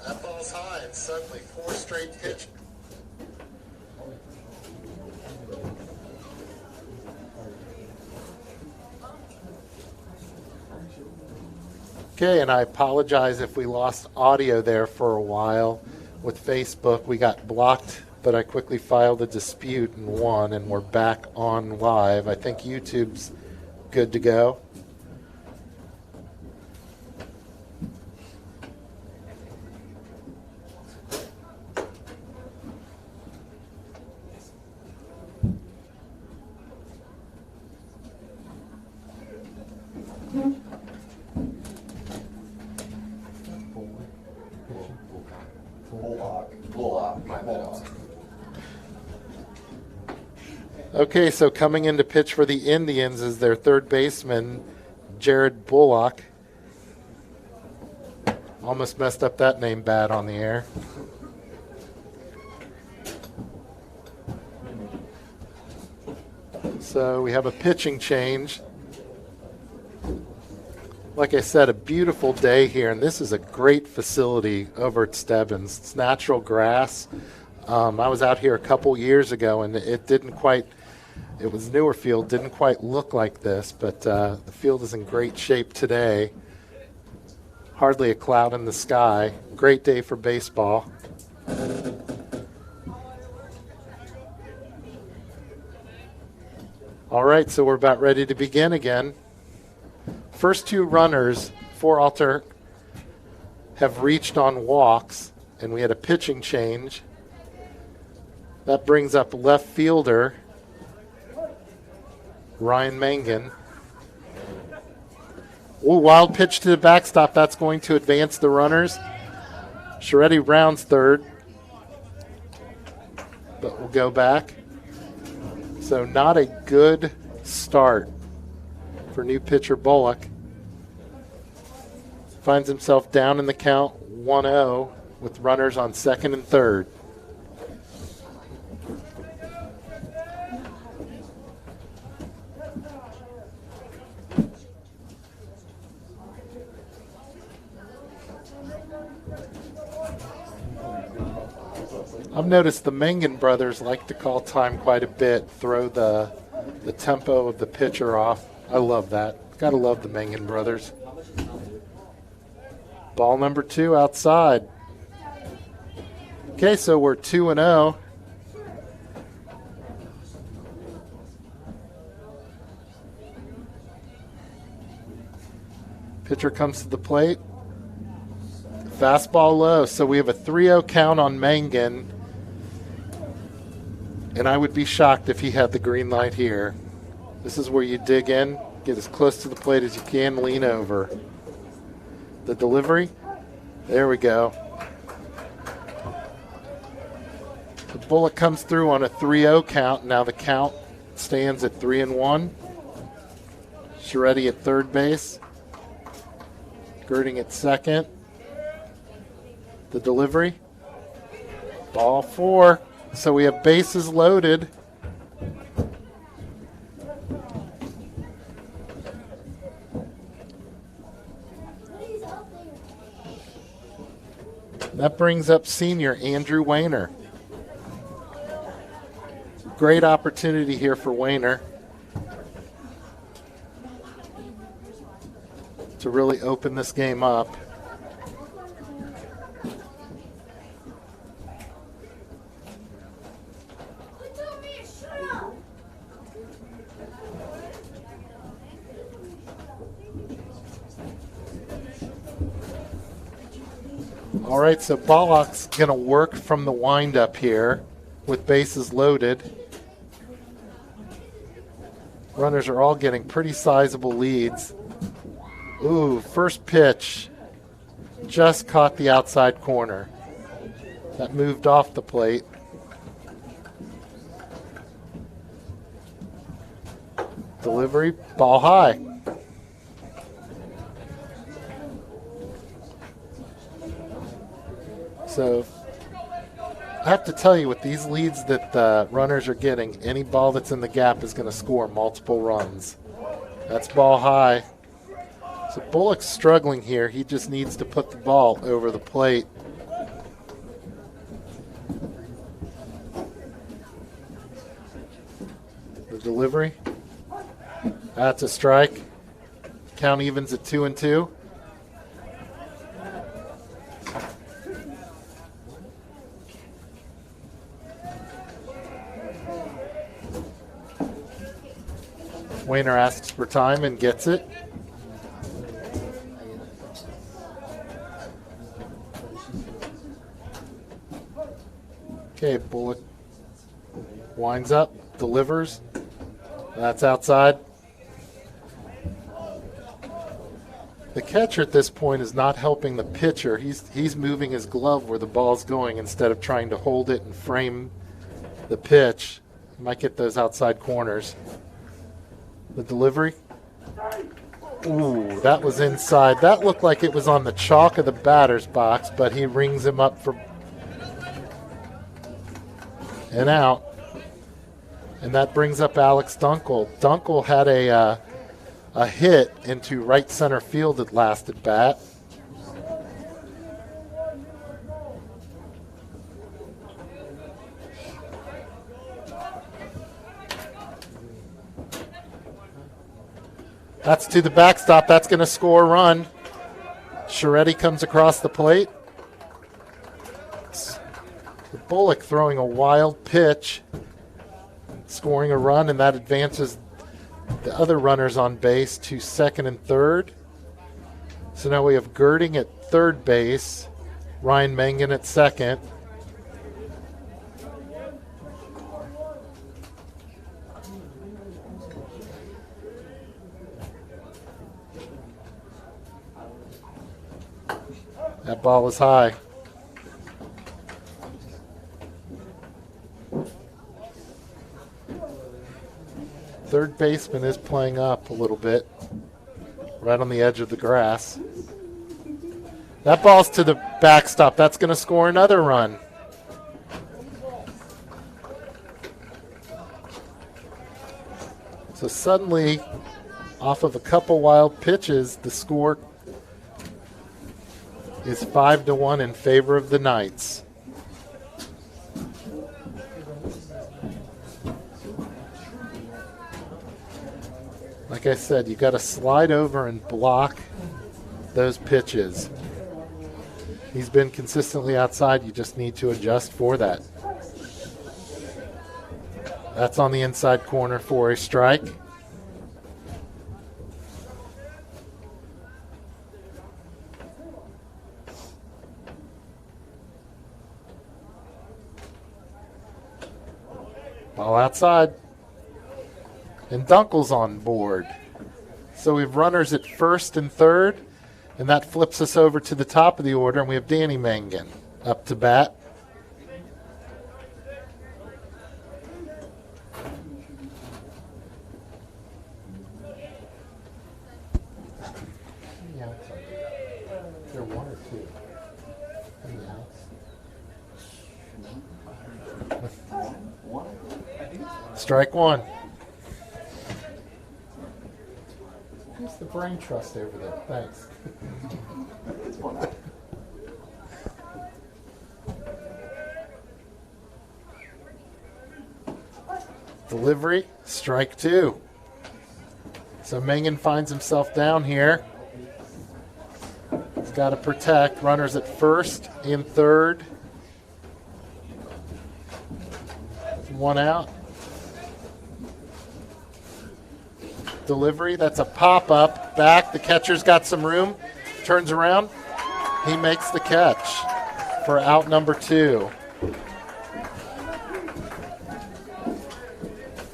That ball's high, and suddenly 4 straight pitches. Okay, and I apologize if we lost audio there for a while. With Facebook, we got blocked, but I quickly filed a dispute and won, and we're back on live. I think YouTube's good to go. Okay, so coming in to pitch for the Indians is their third baseman, Jared Bullock. Almost messed up that name bad on the air. So we have a pitching change. Like I said, a beautiful day here, and this is a great facility over at Stebbins. It's natural grass. I was out here a couple years ago, and it was newer field, didn't quite look like this, but the field is in great shape today. Hardly a cloud in the sky. Great day for baseball. All right, so we're about ready to begin again. First two runners for Alter have reached on walks, and we had a pitching change. That brings up left fielder Ryan Mangan. Ooh, wild pitch to the backstop. That's going to advance the runners. Sharetti rounds third, but will go back. So not a good start for new pitcher Bullock. Finds himself down in the count 1-0 with runners on second and third. I've noticed the Mangan brothers like to call time quite a bit, throw the tempo of the pitcher off. I love that. Gotta love the Mangan brothers. Ball number 2 outside. Okay, so we're 2-0. Pitcher comes to the plate. Fastball low, so we have a 3-0 count on Mangan. And I would be shocked if he had the green light here. This is where you dig in, get as close to the plate as you can, lean over. The delivery, there we go. The Bullock comes through on a 3-0 count. Now the count stands at 3-1. Sharetti at third base. Girding at second. The delivery. Ball 4. So we have bases loaded. That brings up senior Andrew Wayner. Great opportunity here for Wayner to really open this game up. All right, so Bullock's going to work from the windup here with bases loaded. Runners are all getting pretty sizable leads. Ooh, first pitch just caught the outside corner. That moved off the plate. Delivery, ball high. So I have to tell you, with these leads that the runners are getting, any ball that's in the gap is going to score multiple runs. That's ball high. So Bullock's struggling here. He just needs to put the ball over the plate. The delivery. That's a strike. Count evens at 2-2. Wayner asks for time and gets it. Okay, Bullock winds up, delivers. That's outside. The catcher at this point is not helping the pitcher. He's moving his glove where the ball's going instead of trying to hold it and frame the pitch. Might get those outside corners. The delivery. Ooh, that was inside. That looked like it was on the chalk of the batter's box, but he rings him up for and out. And that brings up Alex Dunkel. Dunkel had a hit into right center field at last at bat. That's to the backstop. That's going to score a run. Scheretti comes across the plate. The Bullock throwing a wild pitch, scoring a run, and that advances the other runners on base to second and third. So now we have Girding at third base, Ryan Mangan at second. That ball is high. Third baseman is playing up a little bit, right on the edge of the grass. That ball's to the backstop. That's going to score another run. So suddenly, off of a couple wild pitches, the score is 5-1 in favor of the Knights. Like I said, you got to slide over and block those pitches. He's been consistently outside. You just need to adjust for that. That's on the inside corner for a strike. Ball outside. And Dunkel's on board. So we have runners at first and third, and that flips us over to the top of the order, and we have Danny Mangan up to bat. There are one or two. Strike one. Who's the brain trust over there? Thanks. Delivery, strike two. So Mangan finds himself down here. He's got to protect. Runners at first and third. One out. Delivery, that's a pop-up. Back, the catcher's got some room. Turns around. He makes the catch for out number two.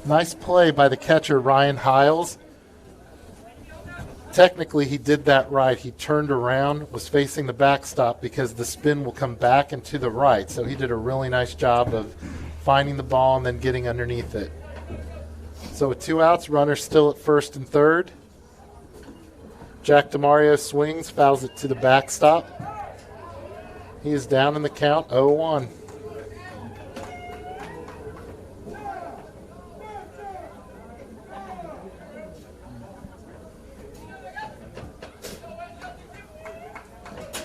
Nice play by the catcher, Ryan Hiles. Technically, he did that right. He turned around, was facing the backstop because the spin will come back and to the right. So he did a really nice job of finding the ball and then getting underneath it. So with two outs, runners still at first and third. Jack DeMario swings, fouls it to the backstop. He is down in the count, 0-1.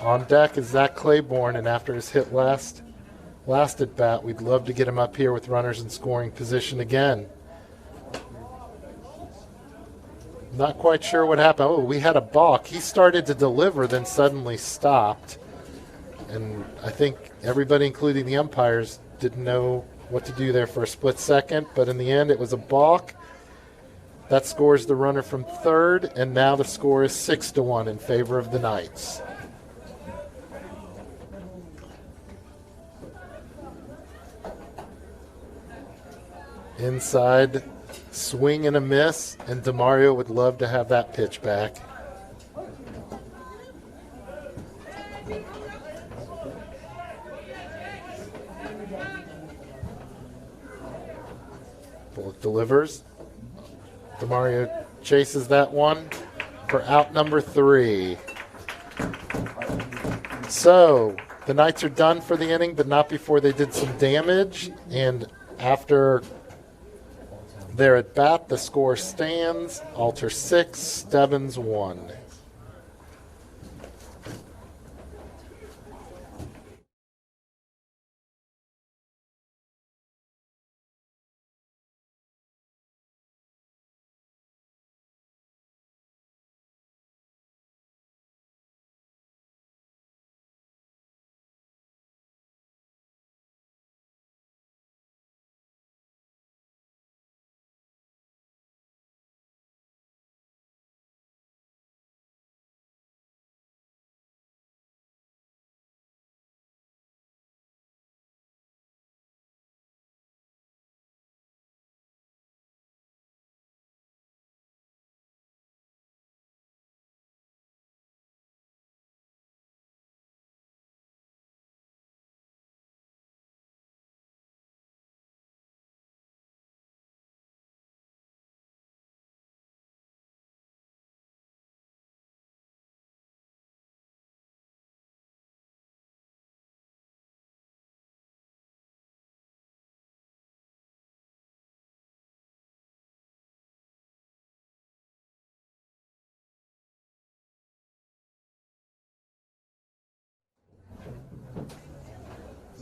On deck is Zach Claiborne, and after his hit last at bat, we'd love to get him up here with runners in scoring position again. Not quite sure what happened. Oh, we had a balk. He started to deliver, then suddenly stopped. And I think everybody, including the umpires, didn't know what to do there for a split second. But in the end, it was a balk. That scores the runner from third, and now the score is 6-1 in favor of the Knights. Inside, swing and a miss, and DeMario would love to have that pitch back. Bullock delivers. DeMario chases that one for out number 3. So the Knights are done for the inning, but not before they did some damage. And after their at bat, the score stands: Alter 6, Stebbins 1.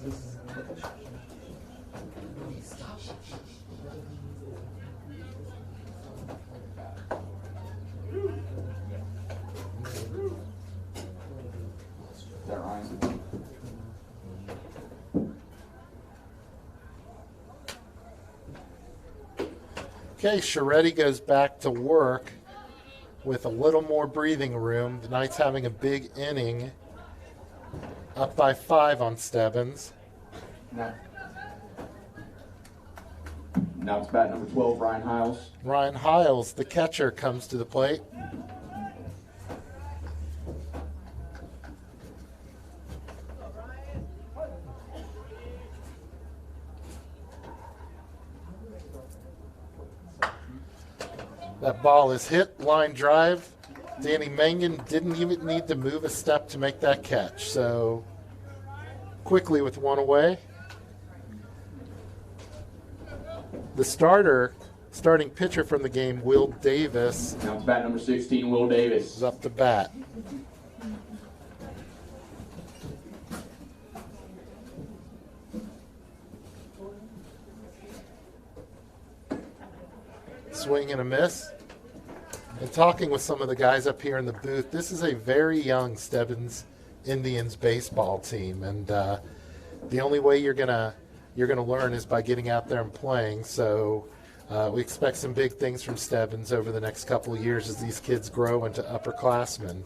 Is that Ryan? Okay, Sharetti goes back to work with a little more breathing room. The Knights having a big inning, up by 5 on Stebbins. Now it's bat number 12, Ryan Hiles. Ryan Hiles, the catcher, comes to the plate. That ball is hit, line drive. Danny Mangan didn't even need to move a step to make that catch. So quickly with one away. The starting pitcher from the game, Will Davis, Now it's bat number 16, Will Davis. is up to bat. Swing and a miss. And talking with some of the guys up here in the booth, this is a very young Stebbins Indians baseball team, and the only way you're gonna learn is by getting out there and playing. So we expect some big things from Stebbins over the next couple of years as these kids grow into upperclassmen.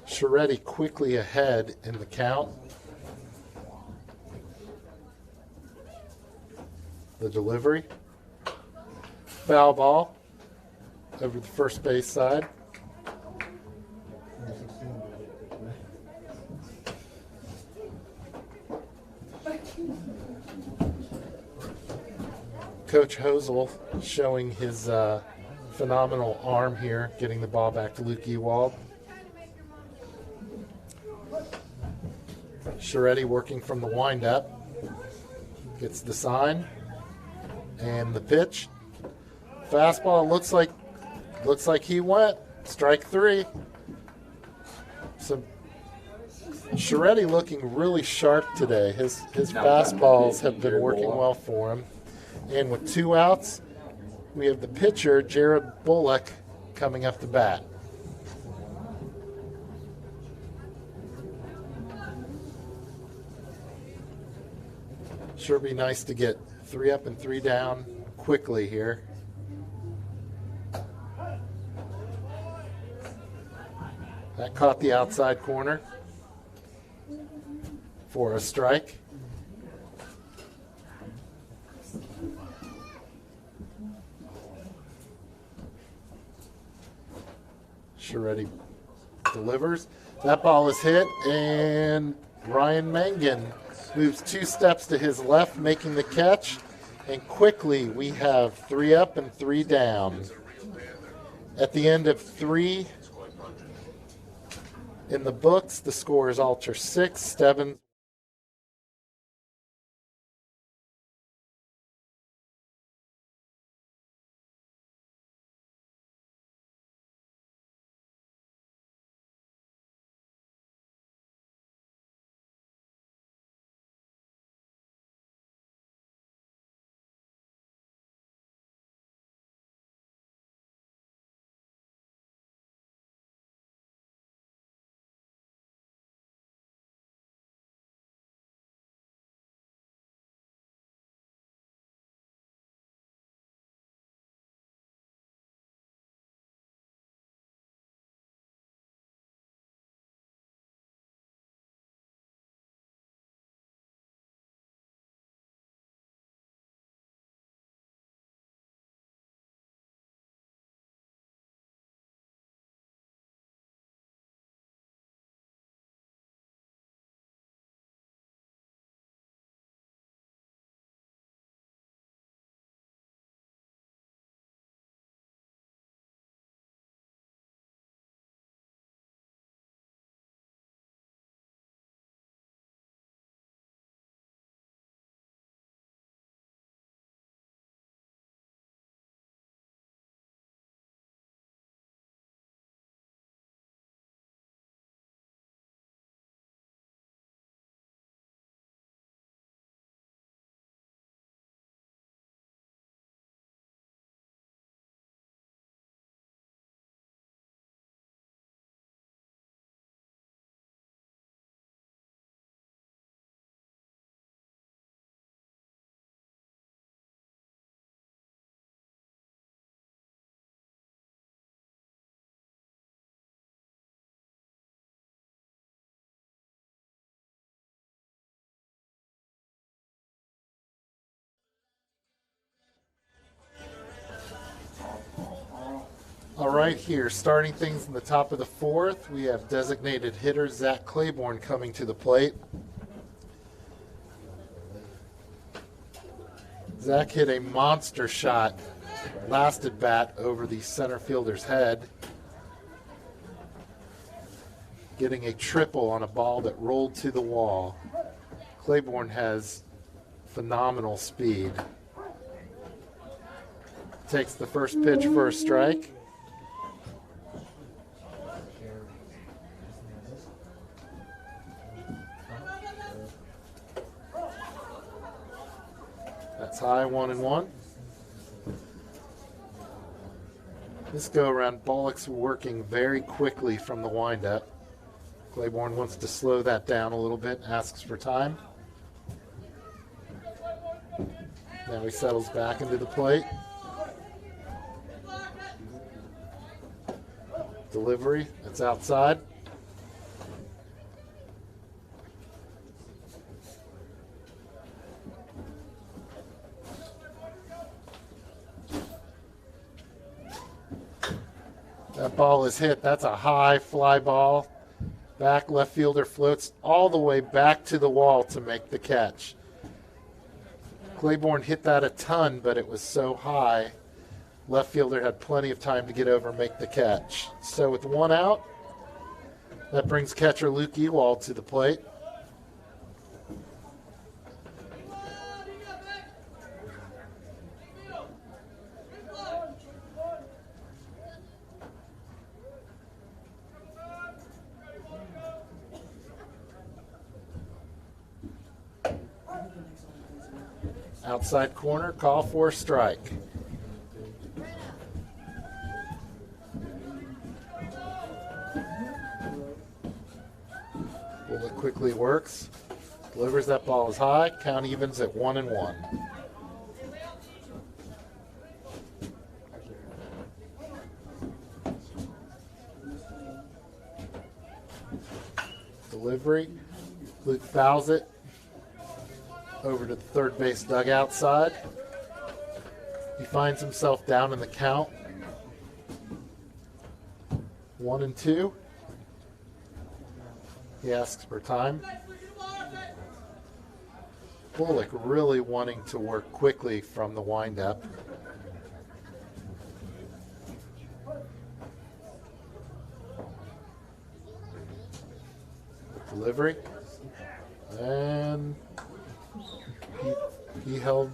Sharetti quickly ahead in the count. The delivery. Foul ball over the first base side. Coach Hosel showing his phenomenal arm here, getting the ball back to Luke Ewald. Sharetti working from the windup. Gets the sign. And the pitch. Fastball looks like he went. Strike 3. So Sharetti looking really sharp today. His fastballs have been working well for him. And with 2 outs, we have the pitcher, Jared Bullock, coming up to bat. Sure be nice to get 3 up and 3 down quickly here. That caught the outside corner for a strike. Sharetti delivers. That ball is hit, and Ryan Mangan Moves 2 steps to his left, making the catch. And quickly, we have 3 up and 3 down. At the end of 3 in the books, the score is Alter 6, Stebbins. All right, here, starting things in the top of the 4th, we have designated hitter Zach Claiborne coming to the plate. Zach hit a monster shot last at bat over the center fielder's head, getting a triple on a ball that rolled to the wall. Claiborne has phenomenal speed. Takes the first pitch for a strike. That's high, 1-1. This go around, Bullock's working very quickly from the windup. Claiborne wants to slow that down a little bit, asks for time. Now he settles back into the plate. Delivery, that's outside. That ball is hit. That's a high fly ball. Back left fielder floats all the way back to the wall to make the catch. Claiborne hit that a ton, but it was so high, left fielder had plenty of time to get over and make the catch. So with 1 out, that brings catcher Luke Ewald to the plate. Outside corner, call for a strike. Bullock quickly works, delivers that ball as high, count evens at 1-1. Delivery, Luke fouls it over to the third base dugout side. He finds himself down in the count. 1-2. He asks for time. Bullock really wanting to work quickly from the windup. Delivery. And he held.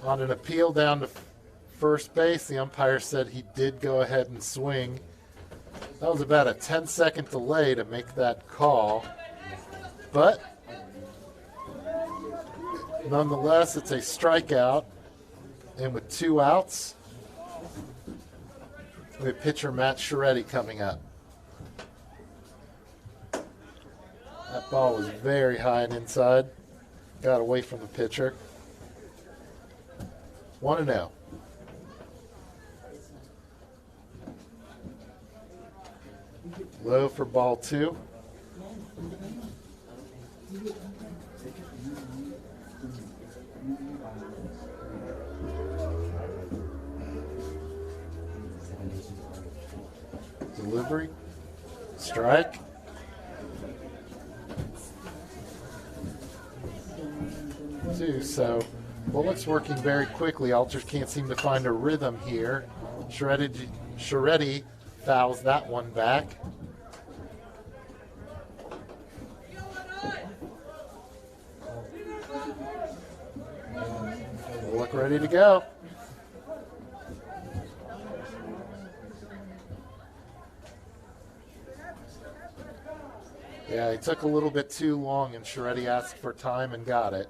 On an appeal down to first base, the umpire said he did go ahead and swing. That was about a 10-second delay to make that call. But nonetheless, it's a strikeout. And with 2 outs, we have pitcher Matt Scheretti coming up. That ball was very high and inside. Got away from the pitcher. 1-0. Low for ball 2. Delivery. Strike. Two. So Bullock's working very quickly. Alters can't seem to find a rhythm here. Scheretti fouls that one back. Bullock ready to go. Yeah, he took a little bit too long, and Scheretti asked for time and got it.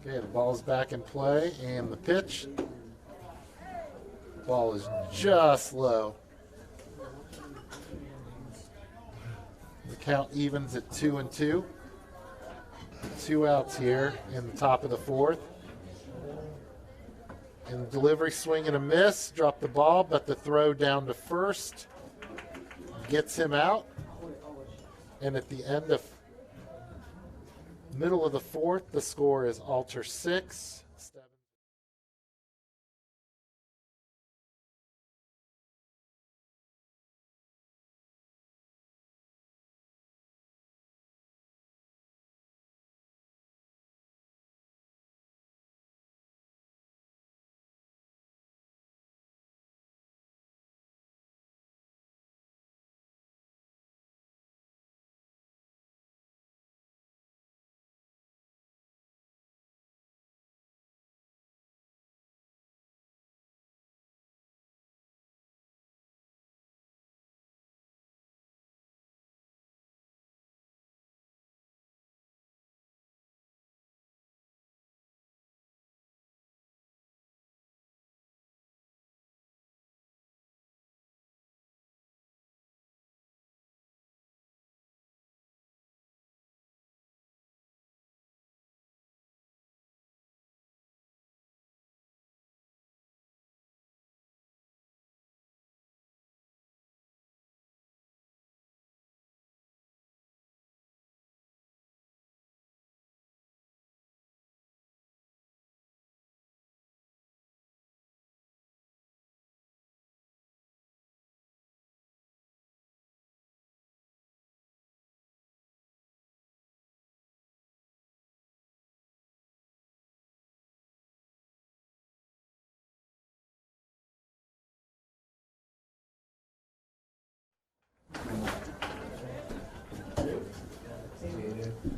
Okay, the ball's back in play, and the pitch. Ball is just low. The count evens at 2-2. 2 outs here in the top of the 4th. And the delivery, swing and a miss. Dropped the ball, but the throw down to first gets him out. And at the end of middle of the 4th, the score is Alter 6. Stebbins.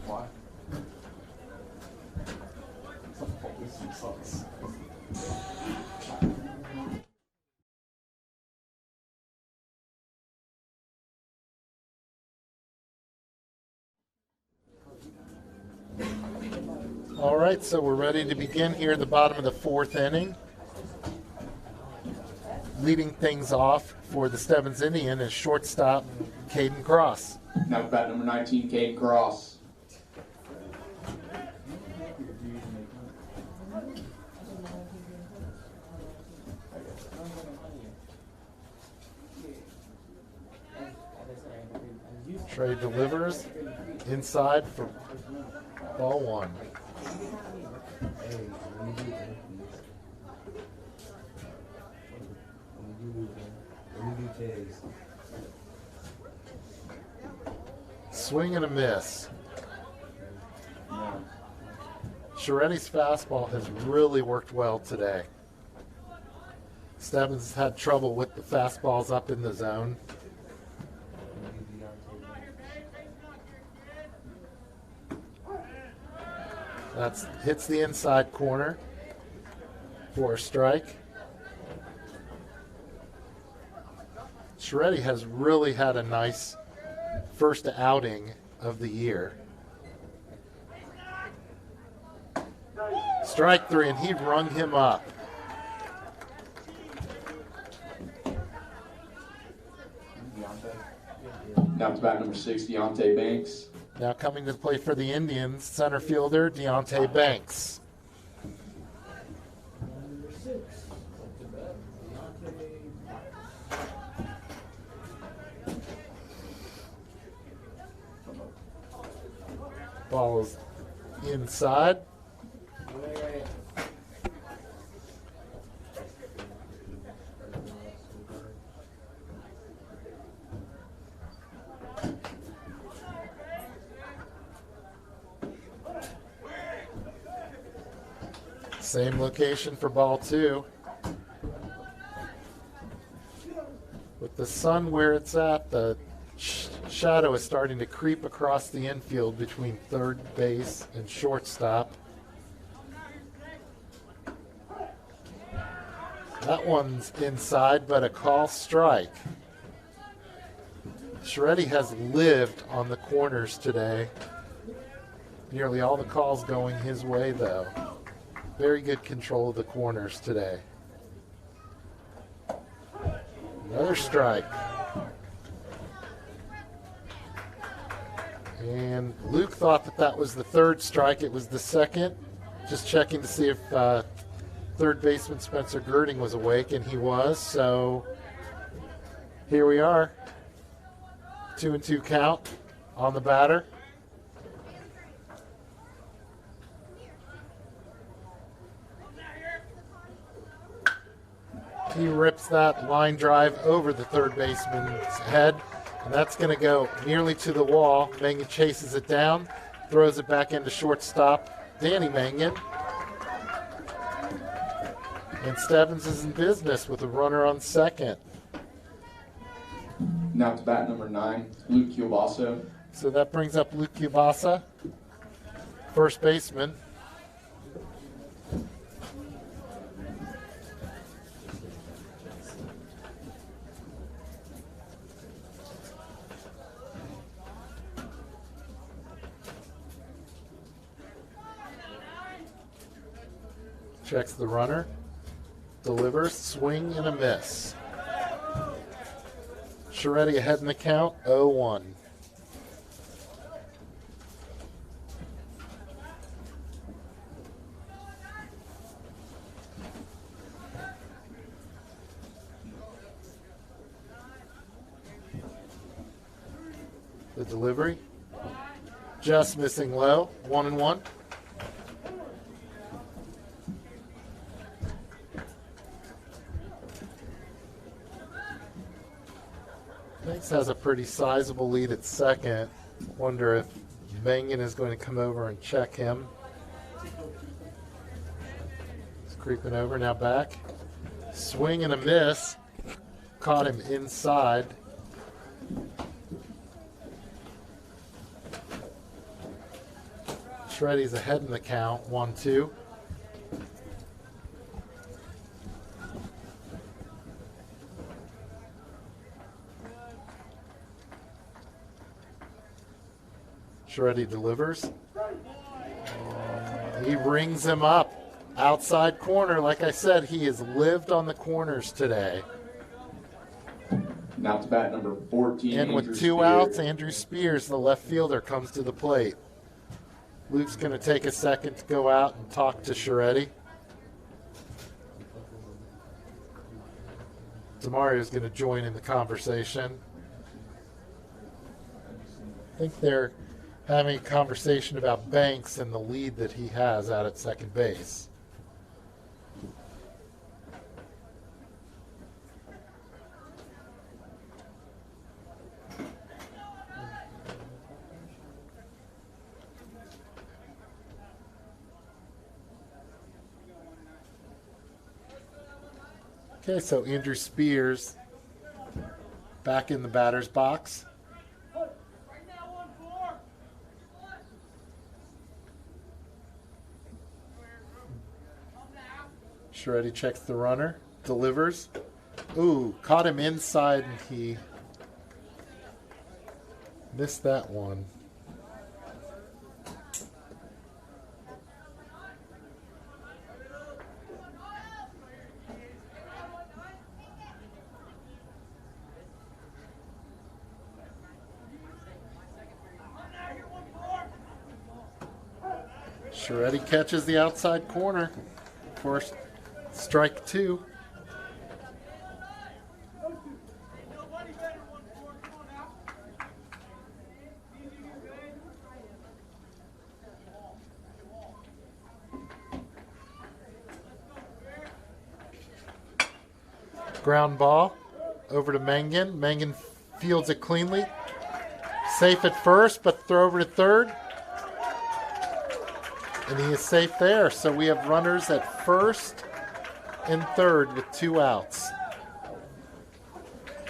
Why? This sucks. All right, so we're ready to begin here at the bottom of the 4th inning. Leading things off for the Stebbins Indian is shortstop Caden Cross. Now at bat number 19, Caden Cross. Trey delivers inside for ball 1. Jeez. Swing and a miss. No. Sharetti's fastball has really worked well today. Stebbins has had trouble with the fastballs up in the zone. That's hits the inside corner for a strike. Sharetti has really had a nice first outing of the year. Strike three, and he rung him up. Now to bat number 6, Deontay Banks. Now coming to the plate for the Indians, center fielder Deontay Banks. Number 6. Up to bat. Deontay. Ball is inside. Same location for ball 2. With the sun where it's at, the shadow is starting to creep across the infield between third base and shortstop. That one's inside, but a call strike. Sharetti has lived on the corners today. Nearly all the calls going his way, though. Very good control of the corners today. Another strike. And Luke thought that that was the third strike. It was the second. Just checking to see if third baseman Spencer Girding was awake, and he was. So here we are. 2-2 count on the batter. He rips that line drive over the third baseman's head, and that's going to go nearly to the wall. Mangan chases it down, throws it back into shortstop Danny Mangan. And Stebbins is in business with a runner on second. Now to bat number 9, Luke Kielbasa. So that brings up Luke Kielbasa, first baseman. Checks the runner, delivers, swing and a miss. Sharetti ahead in the count, 0-1. The delivery, just missing low, 1-1. Banks has a pretty sizable lead at second. Wonder if Mangan is going to come over and check him. He's creeping over, now back. Swing and a miss. Caught him inside. Sharetti's ahead in the count, 1-2. Sharetti delivers. He rings him up. Outside corner. Like I said, he has lived on the corners today. Now to bat number 14, And with Andrew two Spear. outs, Andrew Spears, the left fielder, comes to the plate. Luke's going to take a second to go out and talk to Sharetti. Demario's going to join in the conversation. I think they're having a conversation about Banks and the lead that he has out at second base. Okay, so Andrew Spears back in the batter's box. Shreddy checks the runner, delivers. Ooh, caught him inside and he missed that one. Shreddy catches the outside corner for strike two. Ground ball over to Mangan. Mangan fields it cleanly. Safe at first, but throw over to third. And he is safe there. So we have runners at first and third with 2 outs.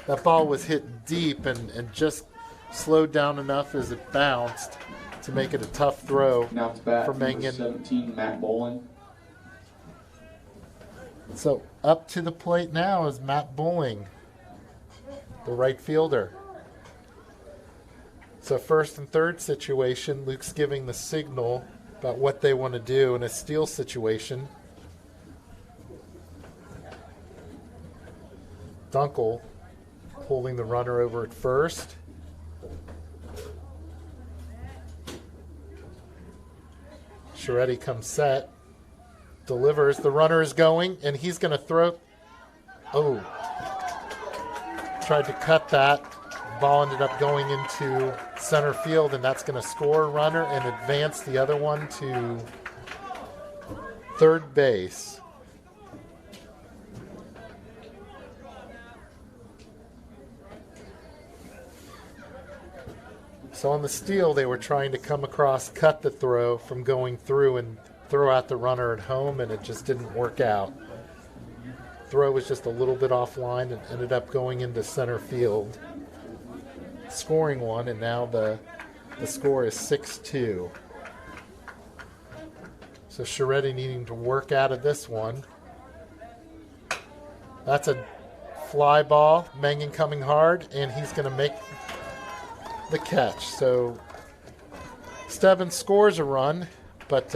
That ball was hit deep and just slowed down enough as it bounced to make it a tough throw Now to bat for number Mangan. 17, Matt Bolin. So up to the plate now is Matt Bowling, the right fielder. So first and third situation, Luke's giving the signal about what they want to do in a steal situation. Dunkel holding the runner over at first. Shreddy comes set. Delivers. The runner is going, and he's going to throw. Oh. Tried to cut that. Ball ended up going into center field, and that's going to score a runner and advance the other one to third base. So on the steal, they were trying to come across, cut the throw from going through and throw out the runner at home, and it just didn't work out. Throw was just a little bit offline and ended up going into center field, scoring one, and now the score is 6-2. So Shreddy needing to work out of this one. That's a fly ball. Mangan coming hard, and he's going to make the catch. So Stebbins scores a run, but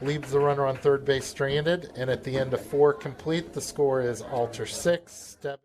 leaves the runner on third base stranded, and at the end of 4 complete, the score is Alter 6. Stebbins.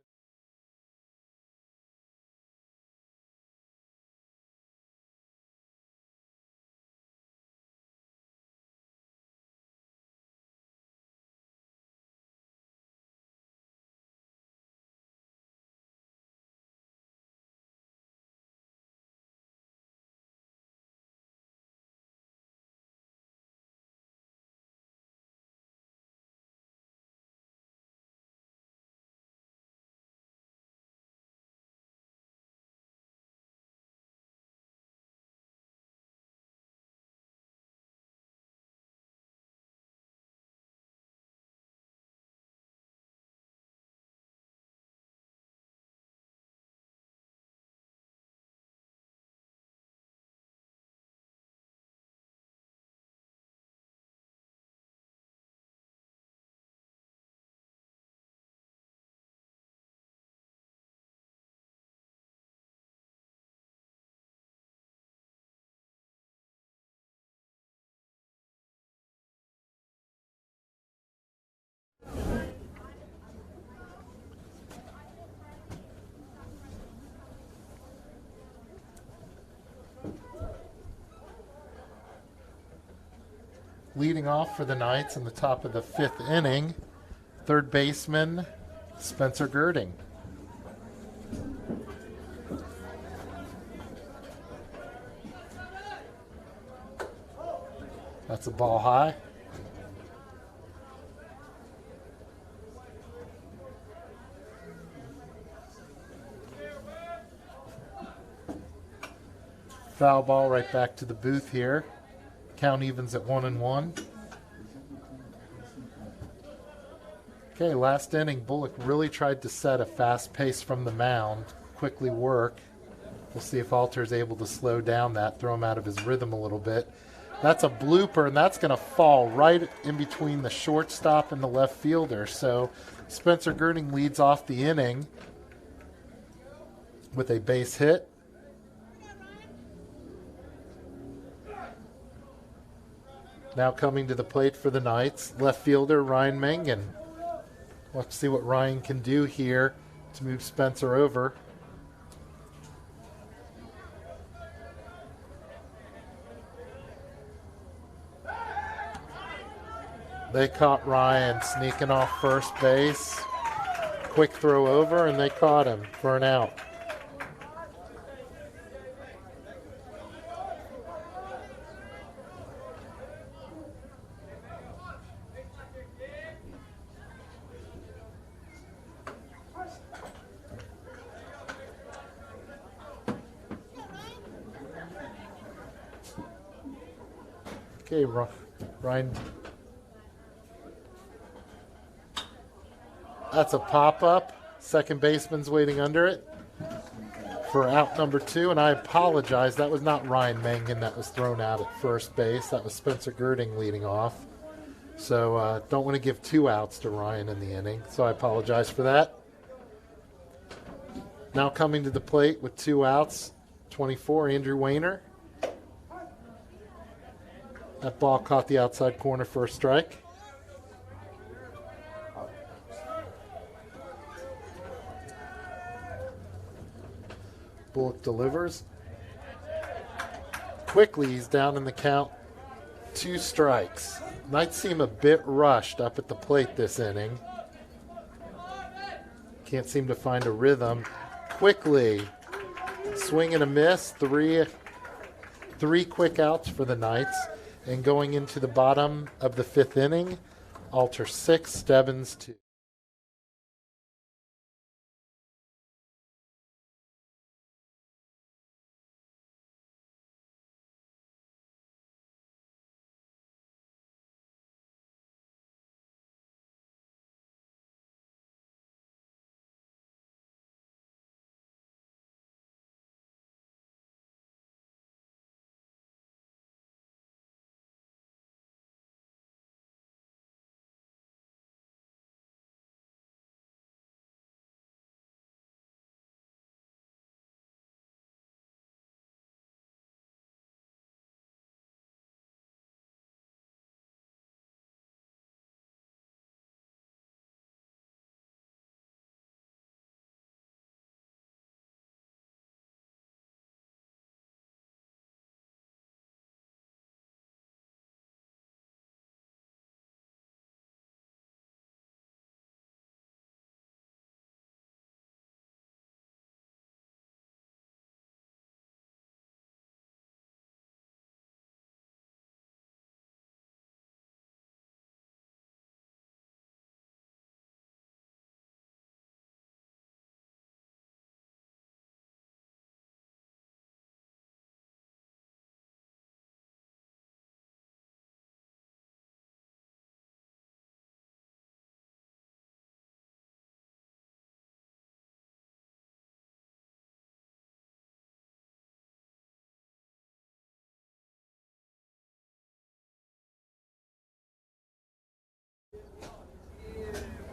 Leading off for the Knights in the top of the 5th inning, third baseman Spencer Girding. That's a ball high. Foul ball right back to the booth here. Count evens at 1-1. Okay, last inning, Bullock really tried to set a fast pace from the mound, quickly work. We'll see if Alter's able to slow down that, throw him out of his rhythm a little bit. That's a blooper, and that's going to fall right in between the shortstop and the left fielder. So Spencer Girding leads off the inning with a base hit. Now coming to the plate for the Knights, left fielder Ryan Mangan. Let's see what Ryan can do here to move Spencer over. They caught Ryan sneaking off first base. Quick throw over, and they caught him for an out. Okay, Ryan. That's a pop-up. Second baseman's waiting under it for out number 2, and I apologize. That was not Ryan Mangan that was thrown out at first base. That was Spencer Girding leading off. So don't want to give 2 outs to Ryan in the inning, so I apologize for that. Now coming to the plate with 2 outs, 24, Andrew Wayner. That ball caught the outside corner for a strike. Bullock delivers. Quickly, he's down in the count. 2 strikes. Might seem a bit rushed up at the plate this inning. Can't seem to find a rhythm. Quickly, swing and a miss. Three quick outs for the Knights. And going into the bottom of the 5th inning, Alter 6, Stebbins 2.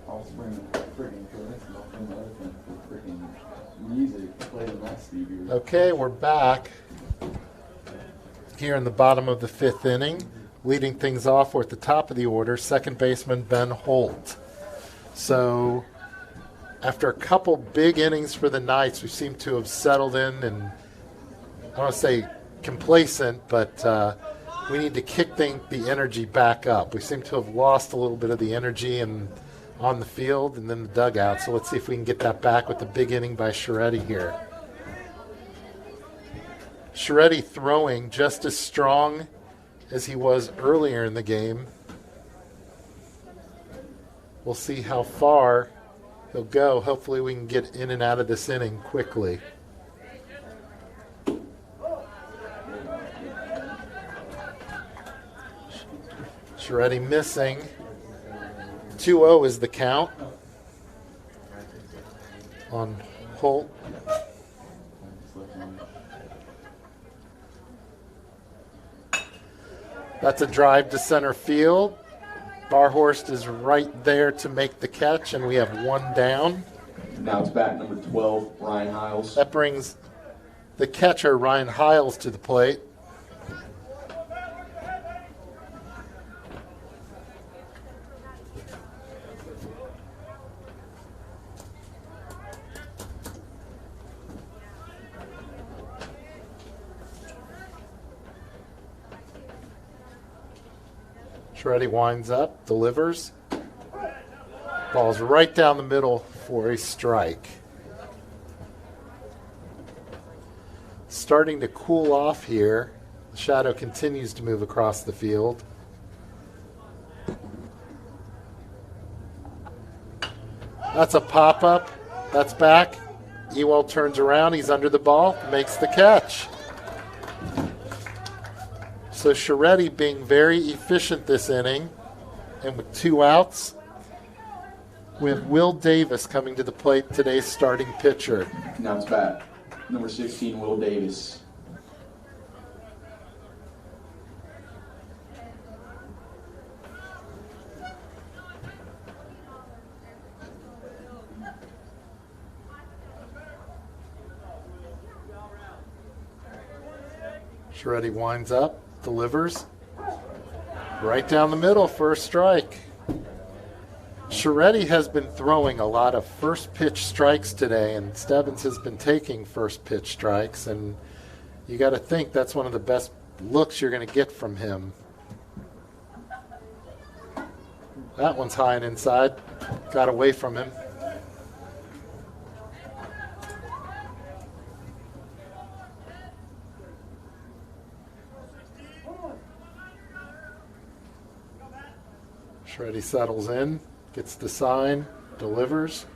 I'll bring freaking traditional and other thing for freaking music played in my studio. Okay, we're back here in the bottom of the 5th inning. Leading things off, we're at the top of the order, second baseman Ben Holt. So after a couple big innings for the Knights, we seem to have settled in and I don't want to say complacent, but we need to kick the energy back up. We seem to have lost a little bit of the energy on the field and then the dugout. So let's see if we can get that back with the big inning by Scheretti here. Scheretti throwing just as strong as he was earlier in the game. We'll see how far he'll go. Hopefully we can get in and out of this inning quickly. Scheretti missing. 2-0 is the count on Holt. That's a drive to center field. Barhorst is right there to make the catch, and we have one down. Now it's bat number 12, Ryan Hiles. That brings the catcher, Ryan Hiles, to the plate. Shreddy winds up, delivers. Ball's right down the middle for a strike. Starting to cool off here. The shadow continues to move across the field. That's a pop-up. That's back. Ewell turns around. He's under the ball. Makes the catch. So Shreddy being very efficient this inning. And with 2 outs, we have Will Davis coming to the plate, today's starting pitcher. Now it's bat number 16, Will Davis. Shreddy winds up, delivers. Right down the middle for a strike. Shreddy has been throwing a lot of first pitch strikes today, and Stebbins has been taking first pitch strikes, and you got to think that's one of the best looks you're going to get from him. That one's high and inside. Got away from him. Shreddy settles in. Gets the sign, delivers.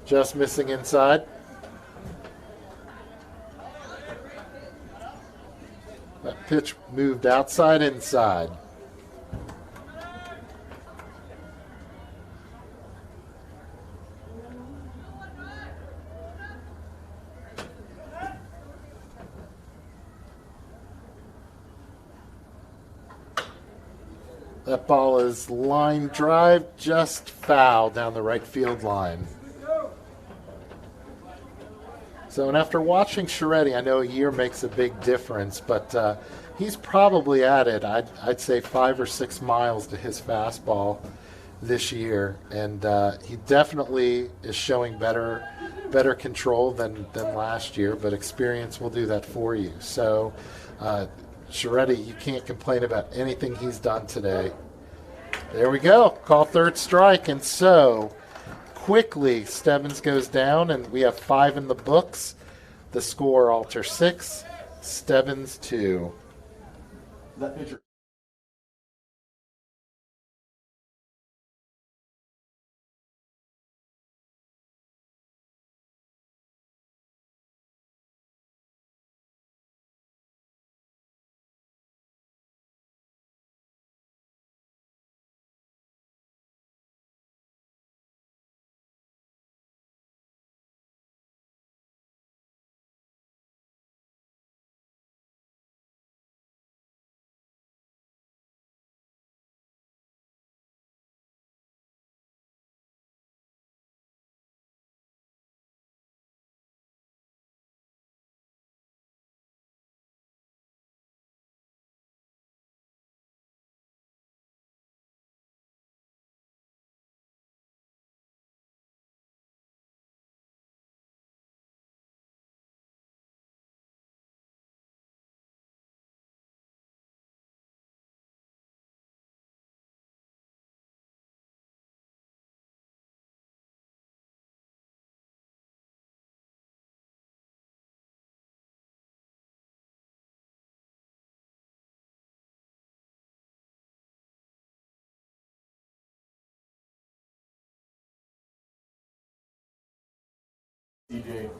Just missing inside. That pitch moved outside, inside. That ball is line drive, just foul down the right field line. So, and after watching Shreddy, I know a year makes a big difference, but he's probably added, I'd say 5 or 6 miles to his fastball this year, and he definitely is showing better control than last year, but experience will do that for you. So, Shreddy, you can't complain about anything he's done today. There we go. Call third strike. And so quickly Stebbins goes down, and we have 5 in the books. The score, Alter 6, Stebbins 2. That pitcher. DJ.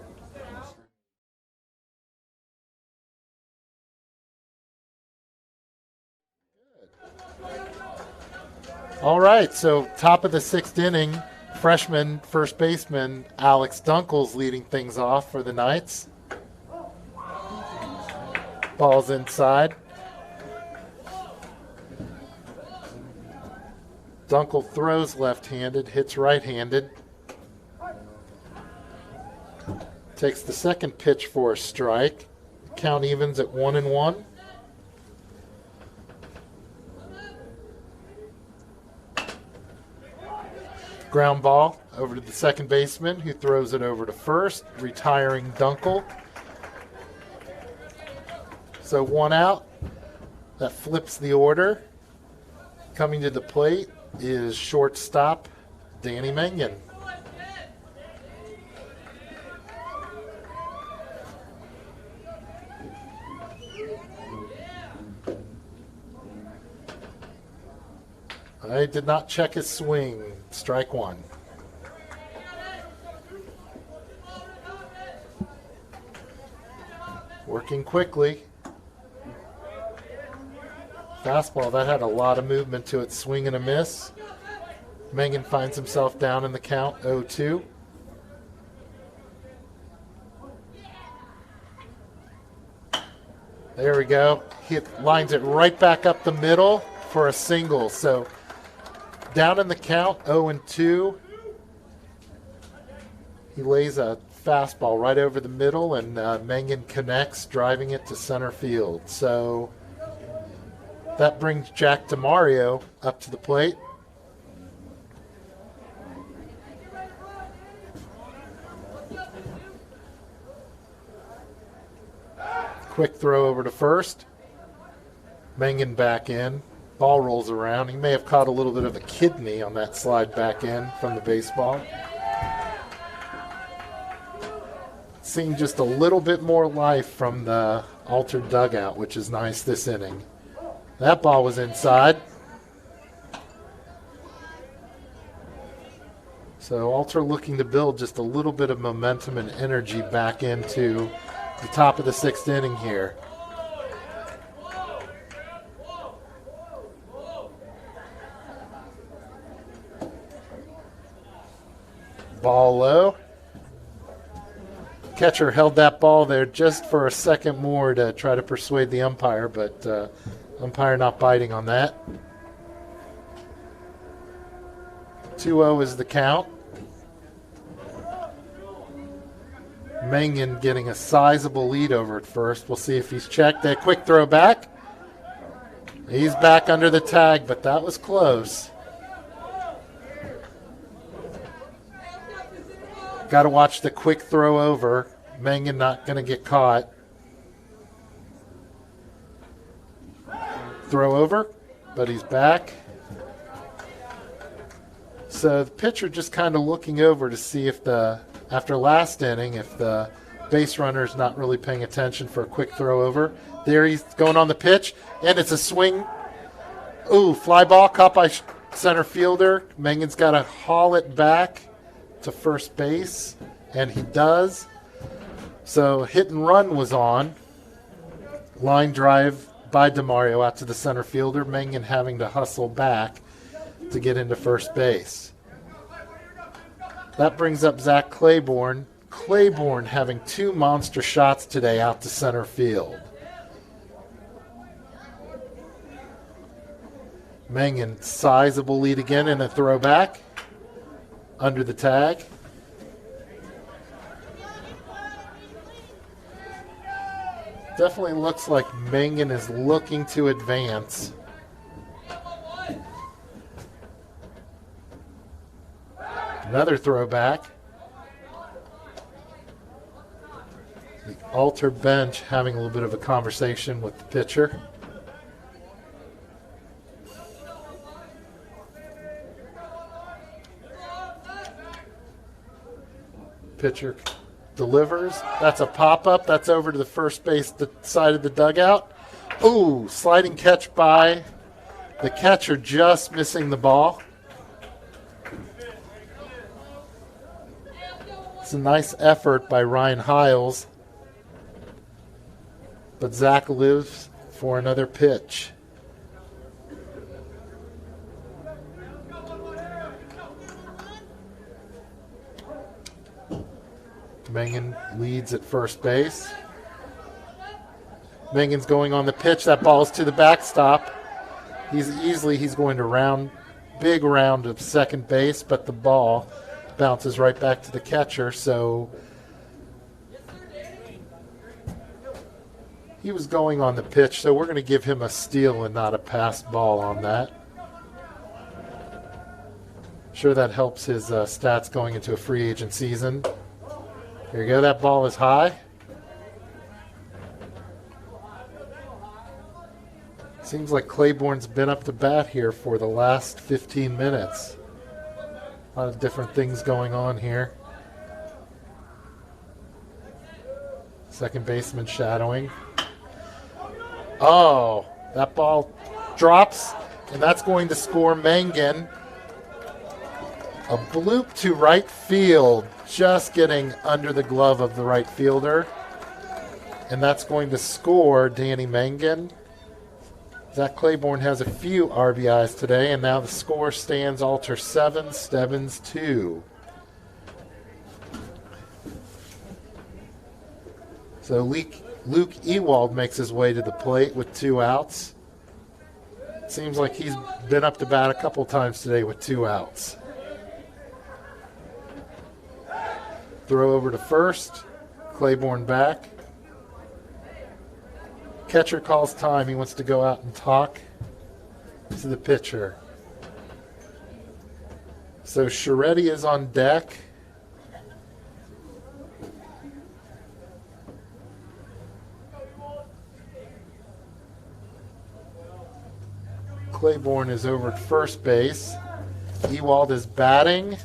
All right, so top of the 6th inning, freshman first baseman Alex Dunkel's leading things off for the Knights. Ball's inside. Dunkel throws left-handed, hits right-handed. Takes the second pitch for a strike. Count evens at 1-1. Ground ball over to the second baseman, who throws it over to first, retiring Dunkel. So 1 out. That flips the order. Coming to the plate is shortstop Danny Mengen. I did not check his swing. Strike 1. Working quickly. Fastball, that had a lot of movement to it. Swing and a miss. Mengen finds himself down in the count, 0-2. There we go. He lines it right back up the middle for a single. So down in the count, 0-2. He lays a fastball right over the middle, and Mengen connects, driving it to center field. So that brings Jack DeMario up to the plate. Quick throw over to first. Mengen back in. Ball rolls around. He may have caught a little bit of a kidney on that slide back in from the baseball. Seeing just a little bit more life from the altered dugout, which is nice this inning. That ball was inside. So Alter looking to build just a little bit of momentum and energy back into the top of the 6th inning here. Ball low. Catcher held that ball there just for a second more to try to persuade the umpire, but umpire not biting on that. 2-0 is the count. Mengen getting a sizable lead over at first. We'll see if he's checked. That quick throw back. He's back under the tag, but that was close. Got to watch the quick throw over. Mengen not going to get caught. Throw over, but he's back. So the pitcher just kind of looking over to see if after last inning, if the base runner's not really paying attention for a quick throw over. There he's going on the pitch, and it's a swing. Ooh, fly ball caught by center fielder. Mengen's got to haul it back to first base, and he does. So hit and run was on. Line drive by DeMario out to the center fielder. Mengen having to hustle back to get into first base. That brings up Zach Claiborne. Claiborne having 2 monster shots today out to center field. Mengen, sizable lead again in a throwback. Under the tag. Definitely looks like Mengen is looking to advance. Another throwback. The Alter bench having a little bit of a conversation with the pitcher. Pitcher delivers. That's a pop-up. That's over to the first base side of the dugout. Ooh, sliding catch by the catcher, just missing the ball. It's a nice effort by Ryan Hiles. But Zach lives for another pitch. Mangan leads at first base. Mangan's going on the pitch. That ball's to the backstop. He's going to big round of second base, but the ball bounces right back to the catcher. So he was going on the pitch, so we're going to give him a steal and not a passed ball on that. Sure, that helps his stats going into a free agent season. Here you go. That ball is high. Seems like Claiborne's been up to bat here for the last 15 minutes. A lot of different things going on here. Second baseman shadowing. Oh, that ball drops, and that's going to score Mangan. A bloop to right field, just getting under the glove of the right fielder. And that's going to score Danny Mangan. Zach Claiborne has a few RBIs today, and now the score stands Alter 7, Stebbins 2. So Luke Ewald makes his way to the plate with 2 outs. Seems like he's been up to bat a couple times today with 2 outs. Throw over to first. Claiborne back. Catcher calls time. He wants to go out and talk to the pitcher. So Scheretti is on deck. Claiborne is over at first base. Ewald is batting.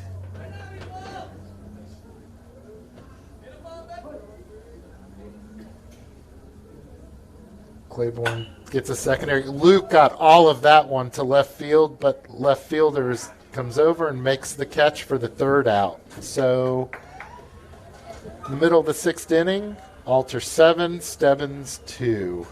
Claiborne gets a secondary. Luke got all of that one to left field, but left fielder comes over and makes the catch for the 3rd out. So, in the middle of the 6th inning, Alter 7, Stebbins 2.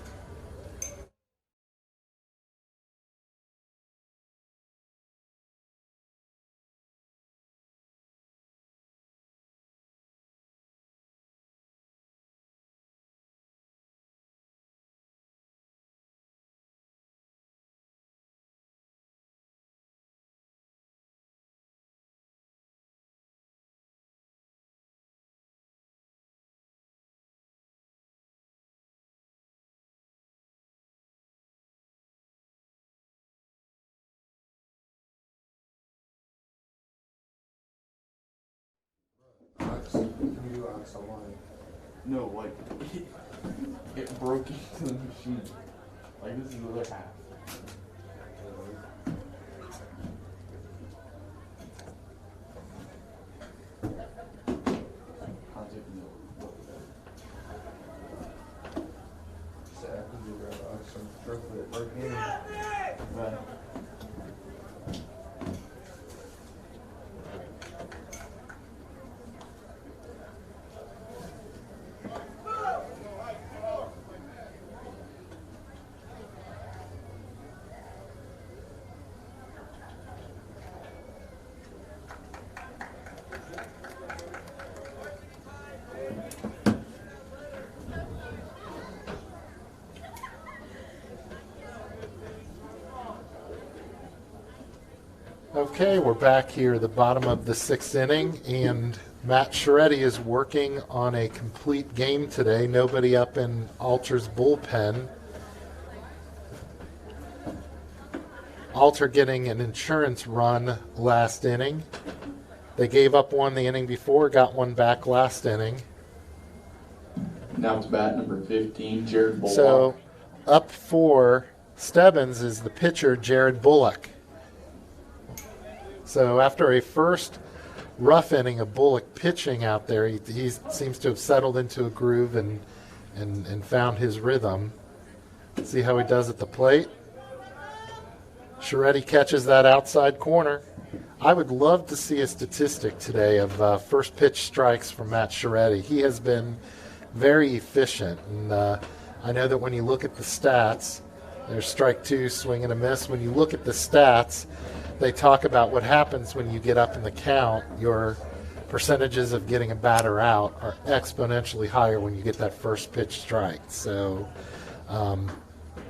No, like, it broke into the machine. Like, this is the other half. I'll take a note. Sad, you grab some truck that broke in. Right. Okay, we're back here at the bottom of the 6th inning, and Matt Scheretti is working on a complete game today. Nobody up in Alter's bullpen. Alter getting an insurance run last inning. They gave up one the inning before, got one back last inning. Now to bat number 15, Jared Bullock. So up for Stebbins is the pitcher, Jared Bullock. So after a first rough inning of Bullock pitching out there, he seems to have settled into a groove and found his rhythm. See how he does at the plate. Scheretti catches that outside corner. I would love to see a statistic today of first pitch strikes from Matt Scheretti. He has been very efficient, and I know that when you look at the stats, there's strike 2, swing and a miss. When you look at the stats, they talk about what happens when you get up in the count. Your percentages of getting a batter out are exponentially higher when you get that first pitch strike. So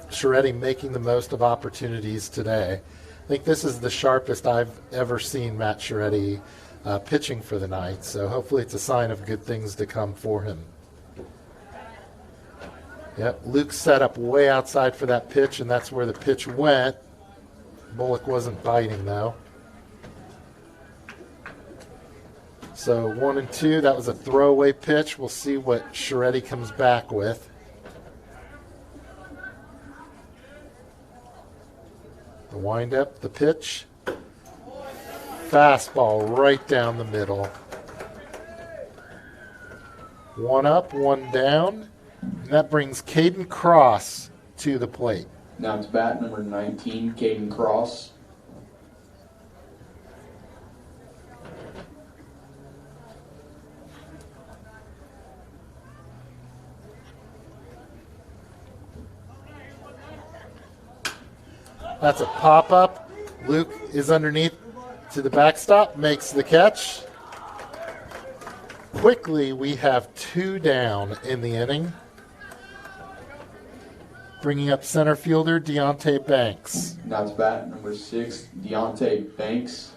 Scheretti making the most of opportunities today. I think this is the sharpest I've ever seen Matt Scheretti pitching for the night. So hopefully it's a sign of good things to come for him. Yep, Luke set up way outside for that pitch, and that's where the pitch went. Bullock wasn't biting, though. So 1-2, that was a throwaway pitch. We'll see what Scheretti comes back with. The windup, the pitch. Fastball right down the middle. 1 up, 1 down. And that brings Caden Cross to the plate. Now to bat, number 19, Caden Cross. That's a pop-up. Luke is underneath to the backstop, makes the catch. Quickly, we have 2 down in the inning. Bringing up center fielder Deontay Banks. Now to bat, number 6, Deontay Banks.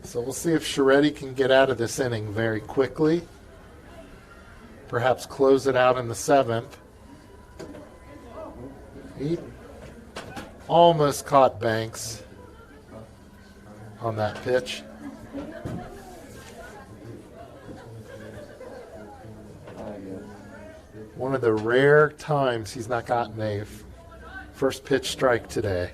So we'll see if Scheretti can get out of this inning very quickly. Perhaps close it out in the 7th. He almost caught Banks on that pitch. One of the rare times he's not gotten a first pitch strike today.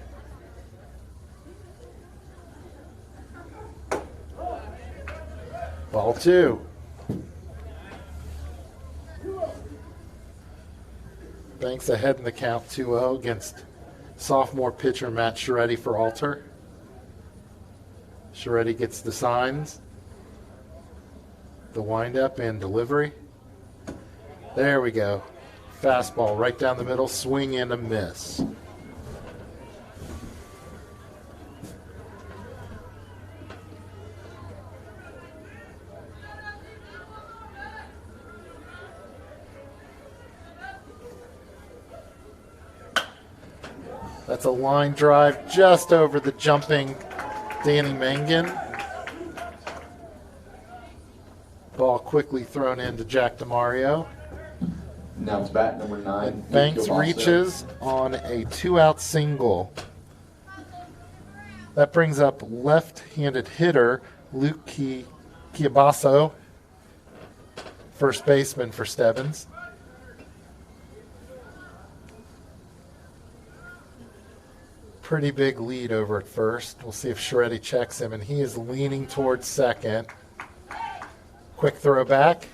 Ball 2. Banks ahead in the count 2-0 against sophomore pitcher Matt Scheretti for Alter. Scheretti gets the signs, the windup and delivery. There we go. Fastball right down the middle, swing and a miss. That's a line drive just over the jumping Danny Mangan. Ball quickly thrown into Jack DeMario. Now it's bat number 9. And Banks reaches on a 2-out single. That brings up left-handed hitter Luke Kiabasso, first baseman for Stebbins. Pretty big lead over at first. We'll see if Scheretti checks him, and he is leaning towards second. Quick throw back.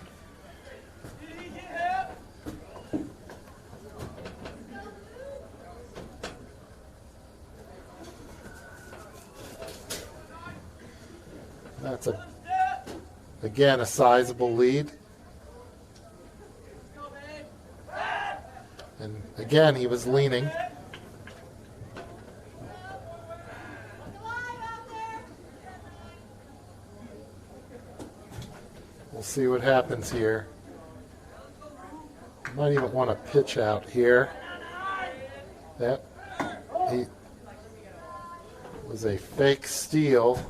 That's again a sizable lead. And again, he was leaning. We'll see what happens here. Might even want to pitch out here. That was a fake steal.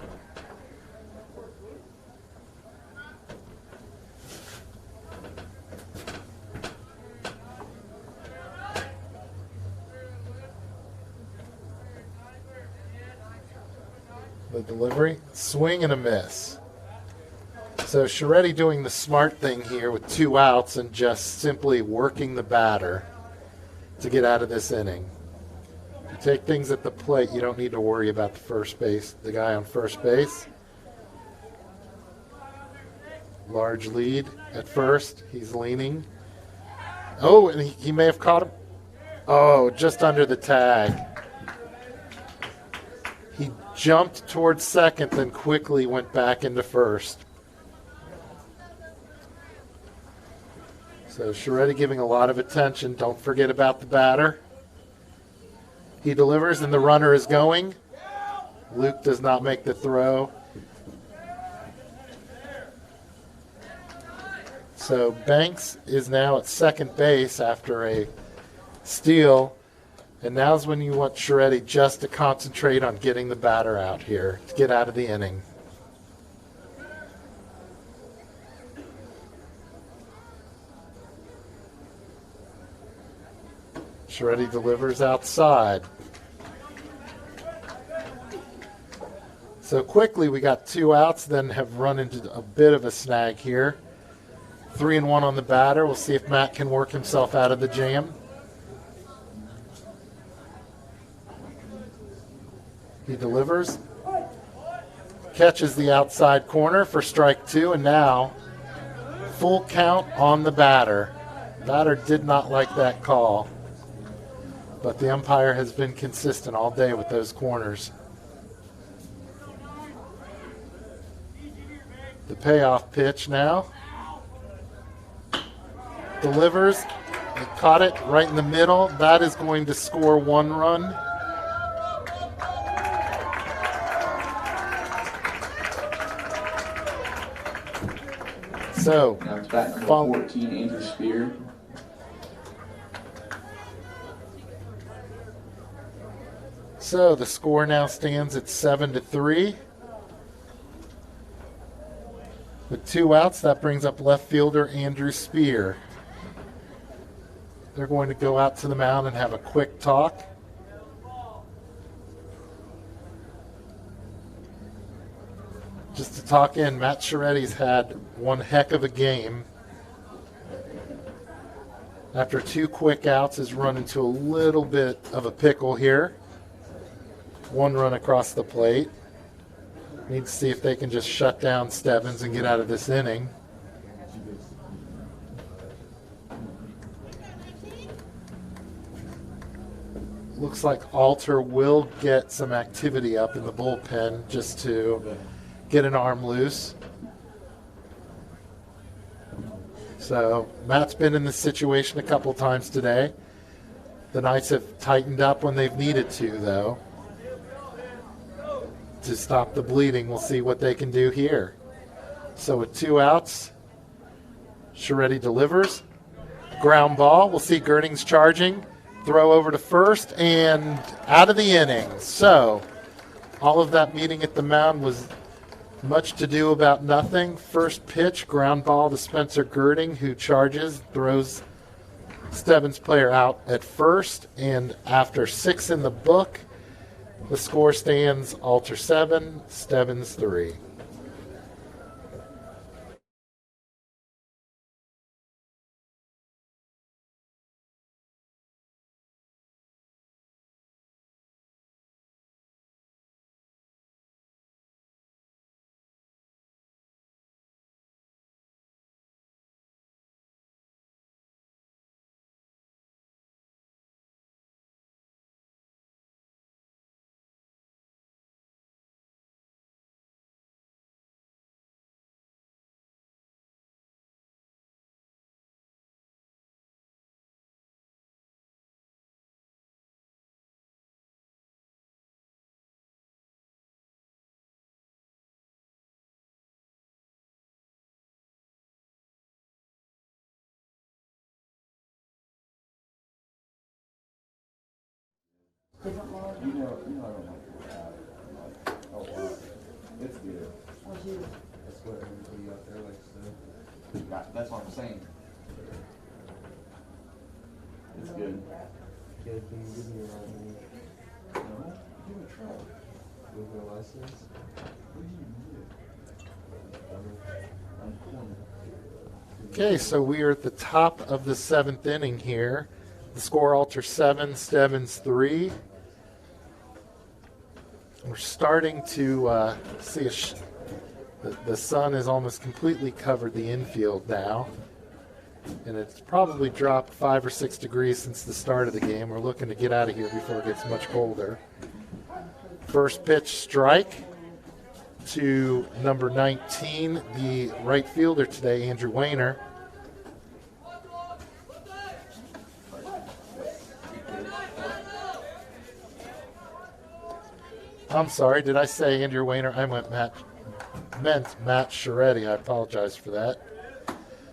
The delivery, swing and a miss. So Scheretti doing the smart thing here with 2 outs and just simply working the batter to get out of this inning. If you take things at the plate, you don't need to worry about the guy on first base. Large lead at first. He's leaning. Oh, and he may have caught him. Oh, just under the tag. He jumped towards second, then quickly went back into first. So Scheretti giving a lot of attention. Don't forget about the batter. He delivers, and the runner is going. Luke does not make the throw. So Banks is now at second base after a steal. And now's when you want Scheretti just to concentrate on getting the batter out here to get out of the inning. Scheretti delivers outside. So quickly we got 2 outs, then have run into a bit of a snag here. 3-1 on the batter. We'll see if Matt can work himself out of the jam. He delivers. Catches the outside corner for strike 2, and now full count on the batter. Batter did not like that call, but the umpire has been consistent all day with those corners. The payoff pitch now. Delivers. He caught it right in the middle. That is going to score 1 run. So, Now it's back number Funk. 14, Andrew Spear. So the score now stands at 7-3. With 2 outs, that brings up left fielder Andrew Spear. They're going to go out to the mound and have a quick talk. Just to talk in, Matt Scheretti's had one heck of a game. After 2 quick outs, has run into a little bit of a pickle here. 1 run across the plate. Need to see if they can just shut down Stebbins and get out of this inning. Looks like Alter will get some activity up in the bullpen just to get an arm loose. So Matt's been in this situation a couple times today. The Knights have tightened up when they've needed to, though, to stop the bleeding. We'll see what they can do here. So with 2 outs, Scheretti delivers. Ground ball. We'll see Girdings charging. Throw over to first and out of the inning. So all of that meeting at the mound was much to do about nothing. First pitch, ground ball to Spencer Girding, who charges, throws Stebbins player out at first. And after 6 in the book, the score stands Alter 7, Stebbins 3. You know, I don't like that. Oh, wow. It's good. That's what everybody out there likes to do. That's what I'm saying. It's good. Kid, can you give me your ID? No, give it a try. With your license? What do you need? I'm corner. Okay, so we are at the top of the 7th inning here. The score Alter 7, Stebbins 3. We're starting to see the sun has almost completely covered the infield now. And it's probably dropped 5 or 6 degrees since the start of the game. We're looking to get out of here before it gets much colder. First pitch, strike to number 19, the right fielder today, Andrew Wayner. I'm sorry, did I say Andrew Weiner? I meant Matt Scheretti. I apologize for that.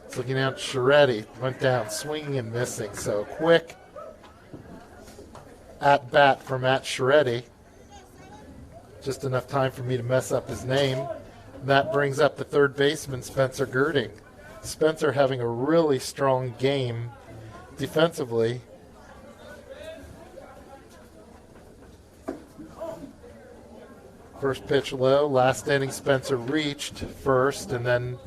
It's looking out, Scheretti went down swinging and missing. So quick at bat for Matt Scheretti. Just enough time for me to mess up his name. And that brings up the third baseman, Spencer Girding. Spencer having a really strong game defensively. First pitch low. Last inning, Spencer reached first and then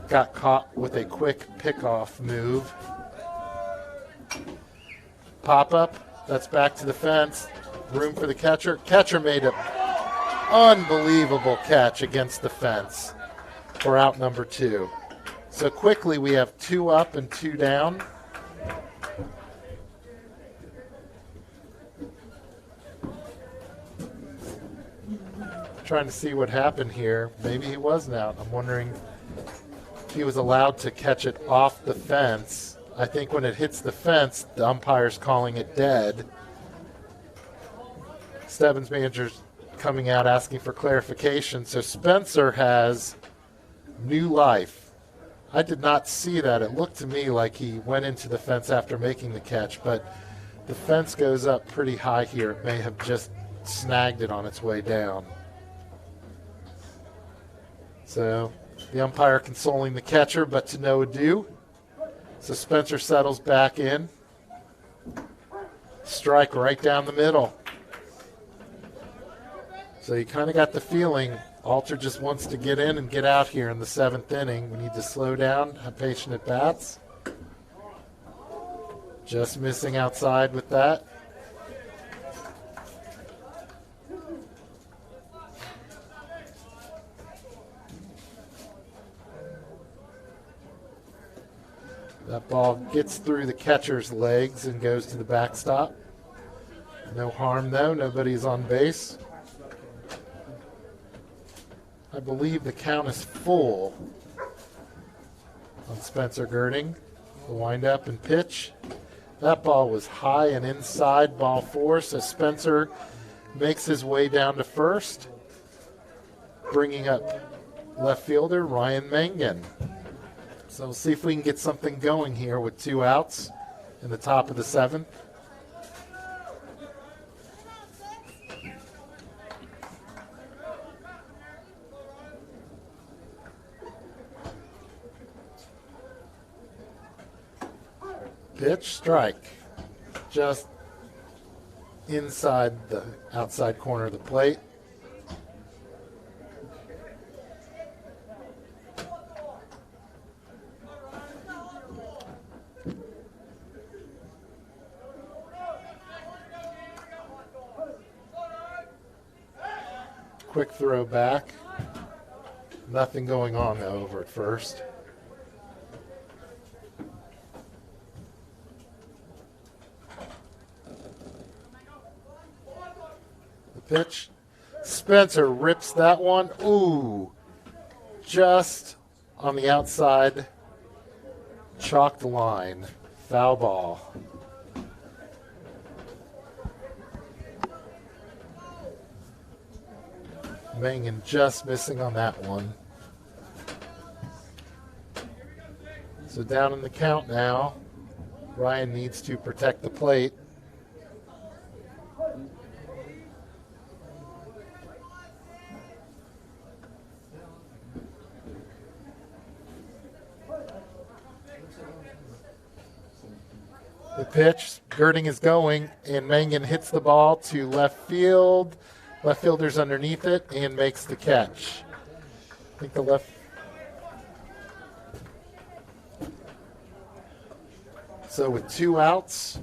got caught with a quick pickoff move. Pop up. That's back to the fence. Room for the catcher. Catcher made an unbelievable catch against the fence for out number 2. So quickly we have 2 up and 2 down. Trying to see what happened here. Maybe he wasn't out. I'm wondering if he was allowed to catch it off the fence. I think when it hits the fence, the umpire's calling it dead. Stebbins manager's coming out asking for clarification. So Spencer has new life. I did not see that. It looked to me like he went into the fence after making the catch, but the fence goes up pretty high here. It may have just snagged it on its way down. So the umpire consoling the catcher, but to no ado. So Spencer settles back in. Strike right down the middle. So you kind of got the feeling Alter just wants to get in and get out here in the 7th inning. We need to slow down, have patient at bats. Just missing outside with that. That ball gets through the catcher's legs and goes to the backstop. No harm though, nobody's on base. I believe the count is full on Spencer Girding. The windup and pitch. That ball was high and inside, ball 4, so Spencer makes his way down to first, bringing up left fielder Ryan Mangan. So we'll see if we can get something going here with 2 outs in the top of the 7th. Pitch, strike. Just inside the outside corner of the plate. Quick throw back. Nothing going on though over at first. The pitch. Spencer rips that one. Ooh. Just on the outside. Chalked line. Foul ball. Mangan just missing on that one. So down in the count now. Ryan needs to protect the plate. The pitch, Girding is going, and Mangan hits the ball to left field. Left fielder's underneath it and makes the catch. I think the left. So with 2 outs.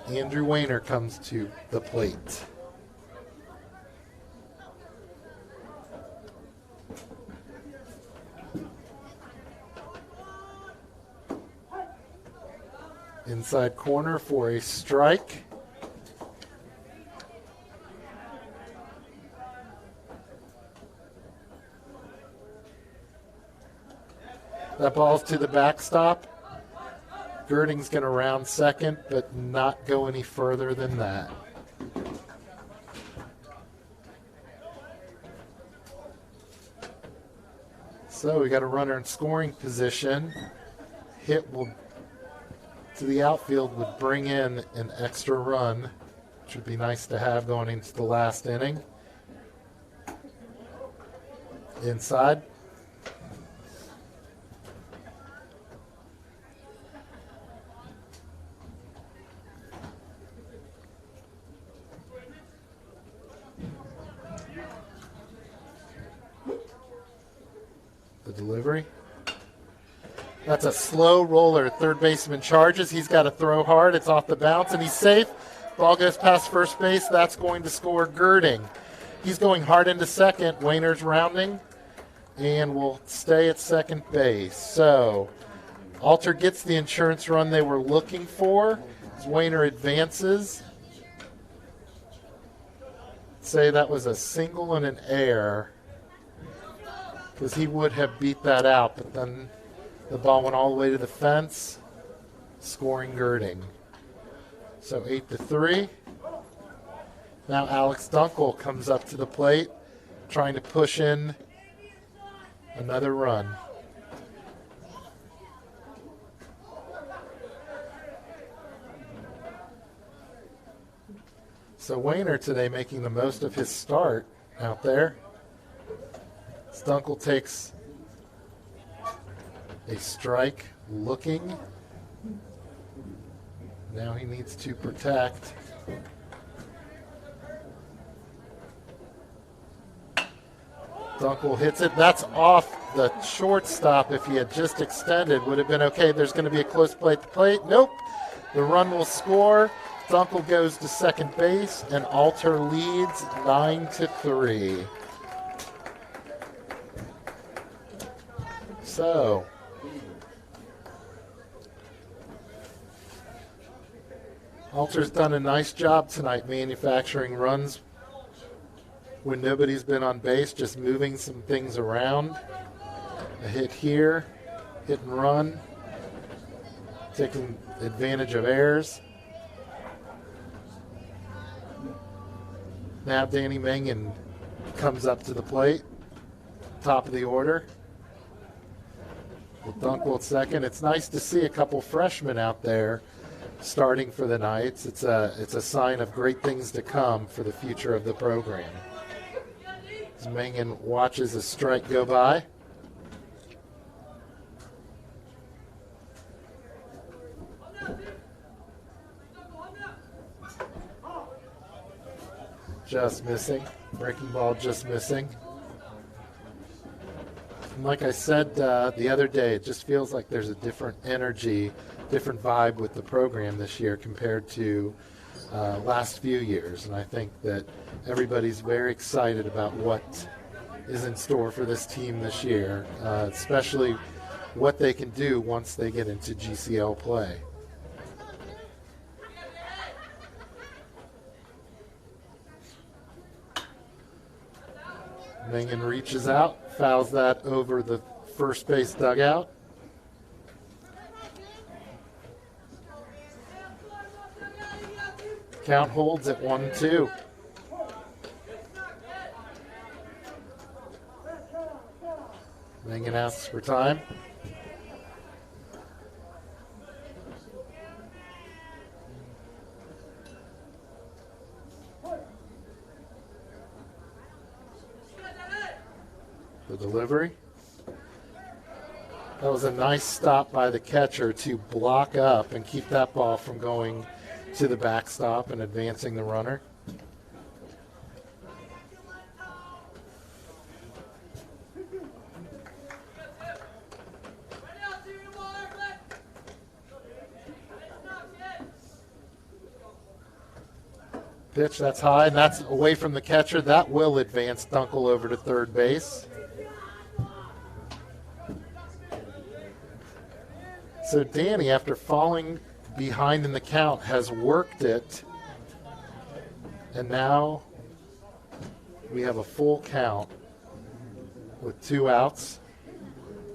Andrew Weiner comes to the plate. Inside corner for a strike. That ball's to the backstop. Girding's going to round second, but not go any further than that. So we got a runner in scoring position. Hit will to the outfield would bring in an extra run, which would be nice to have going into the last inning. Inside. The delivery. That's a slow roller. Third baseman charges. He's got to throw hard. It's off the bounce, and he's safe. Ball goes past first base. That's going to score Girding. He's going hard into second. Wayner's rounding and will stay at second base. So Alter gets the insurance run they were looking for as Wayner advances. Say that was a single and an error because he would have beat that out, but then the ball went all the way to the fence, scoring Girding. So 8-3. Now Alex Dunkel comes up to the plate, trying to push in another run. So Wayner today making the most of his start out there. Dunkel takes a strike looking. Now he needs to protect. Dunkel hits it. That's off the shortstop. If he had just extended, would have been okay. There's going to be a close play at the plate. Nope. The run will score. Dunkel goes to second base, and Alter leads 9-3. So Alter's done a nice job tonight manufacturing runs when nobody's been on base, just moving some things around. A hit here, hit and run, taking advantage of errors. Now Danny Mangan comes up to the plate, top of the order. With Dunkel at second. It's nice to see a couple freshmen out there starting for the Knights. It's a sign of great things to come for the future of the program. As Mangan watches a strike go by. Just missing. Breaking ball just missing. And like I said the other day, it just feels like there's a different energy, different vibe with the program this year compared to last few years. And I think that everybody's very excited about what is in store for this team this year, especially what they can do once they get into GCL play. Mangan reaches out, fouls that over the first base dugout. Count holds at 1-2. Mangan asks for time. The delivery. That was a nice stop by the catcher to block up and keep that ball from going to the backstop and advancing the runner. Pitch, that's high, and that's away from the catcher. That will advance Dunkel over to third base. So Danny, after falling behind in the count, has worked it. And now we have a full count with 2 outs.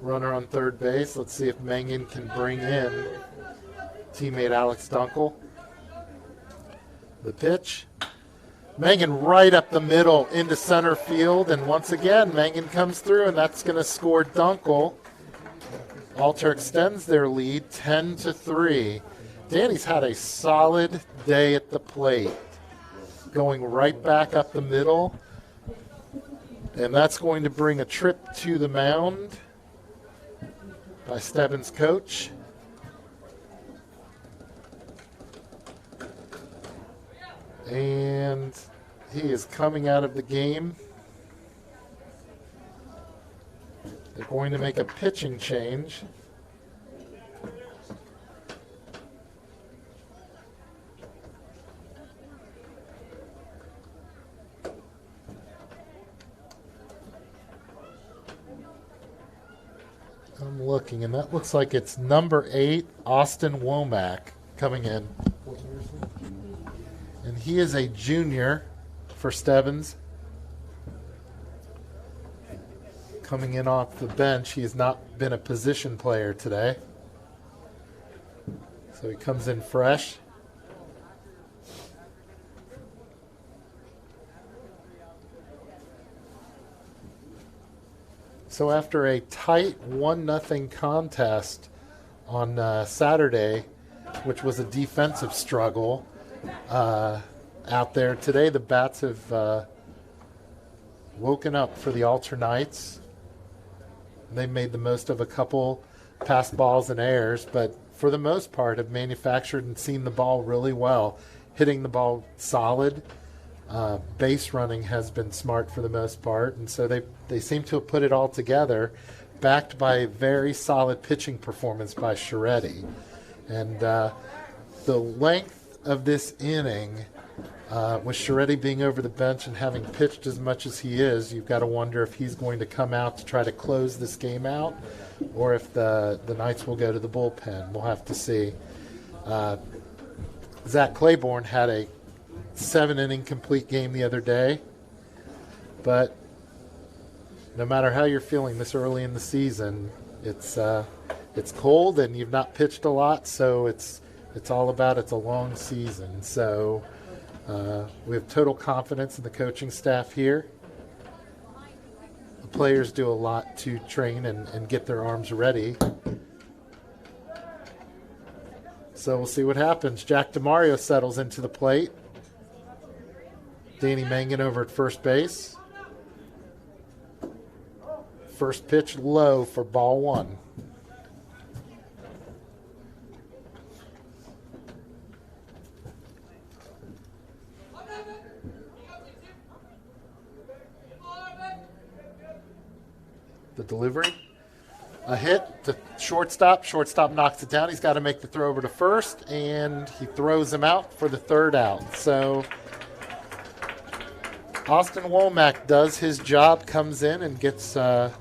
Runner on third base. Let's see if Mangan can bring in teammate Alex Dunkel. The pitch. Mangan right up the middle into center field, and once again, Mangan comes through, and that's going to score Dunkel. Alter extends their lead 10-3. Danny's had a solid day at the plate, going right back up the middle, and that's going to bring a trip to the mound by Stebbins' coach. And he is coming out of the game. They're going to make a pitching change. I'm looking, and that looks like it's number 8, Austin Womack, coming in. And he is a junior for Stebbins. Coming in off the bench, he has not been a position player today. So he comes in fresh. So after a tight 1-0 contest on Saturday, which was a defensive struggle out there, today the Bats have woken up for the Alter Knights. They made the most of a couple pass balls and errors, but for the most part have manufactured and seen the ball really well, hitting the ball solid. Base running has been smart for the most part, and so they seem to have put it all together, backed by a very solid pitching performance by Scheretti. And the length of this inning, with Scheretti being over the bench and having pitched as much as he is, you've got to wonder if he's going to come out to try to close this game out, or if the Knights will go to the bullpen. We'll have to see. Zach Claiborne had a 7-inning complete game the other day, but no matter how you're feeling this early in the season, it's cold and you've not pitched a lot, so it's all about it's a long season. So we have total confidence in the coaching staff here. The players do a lot to train and get their arms ready. So we'll see what happens. Jack DeMario settles into the plate. Danny Mangan over at first base. First pitch low for ball 1. The delivery. A hit to shortstop. Shortstop knocks it down. He's got to make the throw over to first, and he throws him out for the third out. So Austin Womack does his job, comes in and gets the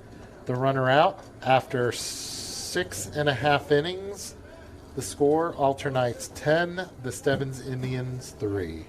runner out. After 6.5 innings, the score, Alter Knights 10, the Stebbins Indians 3.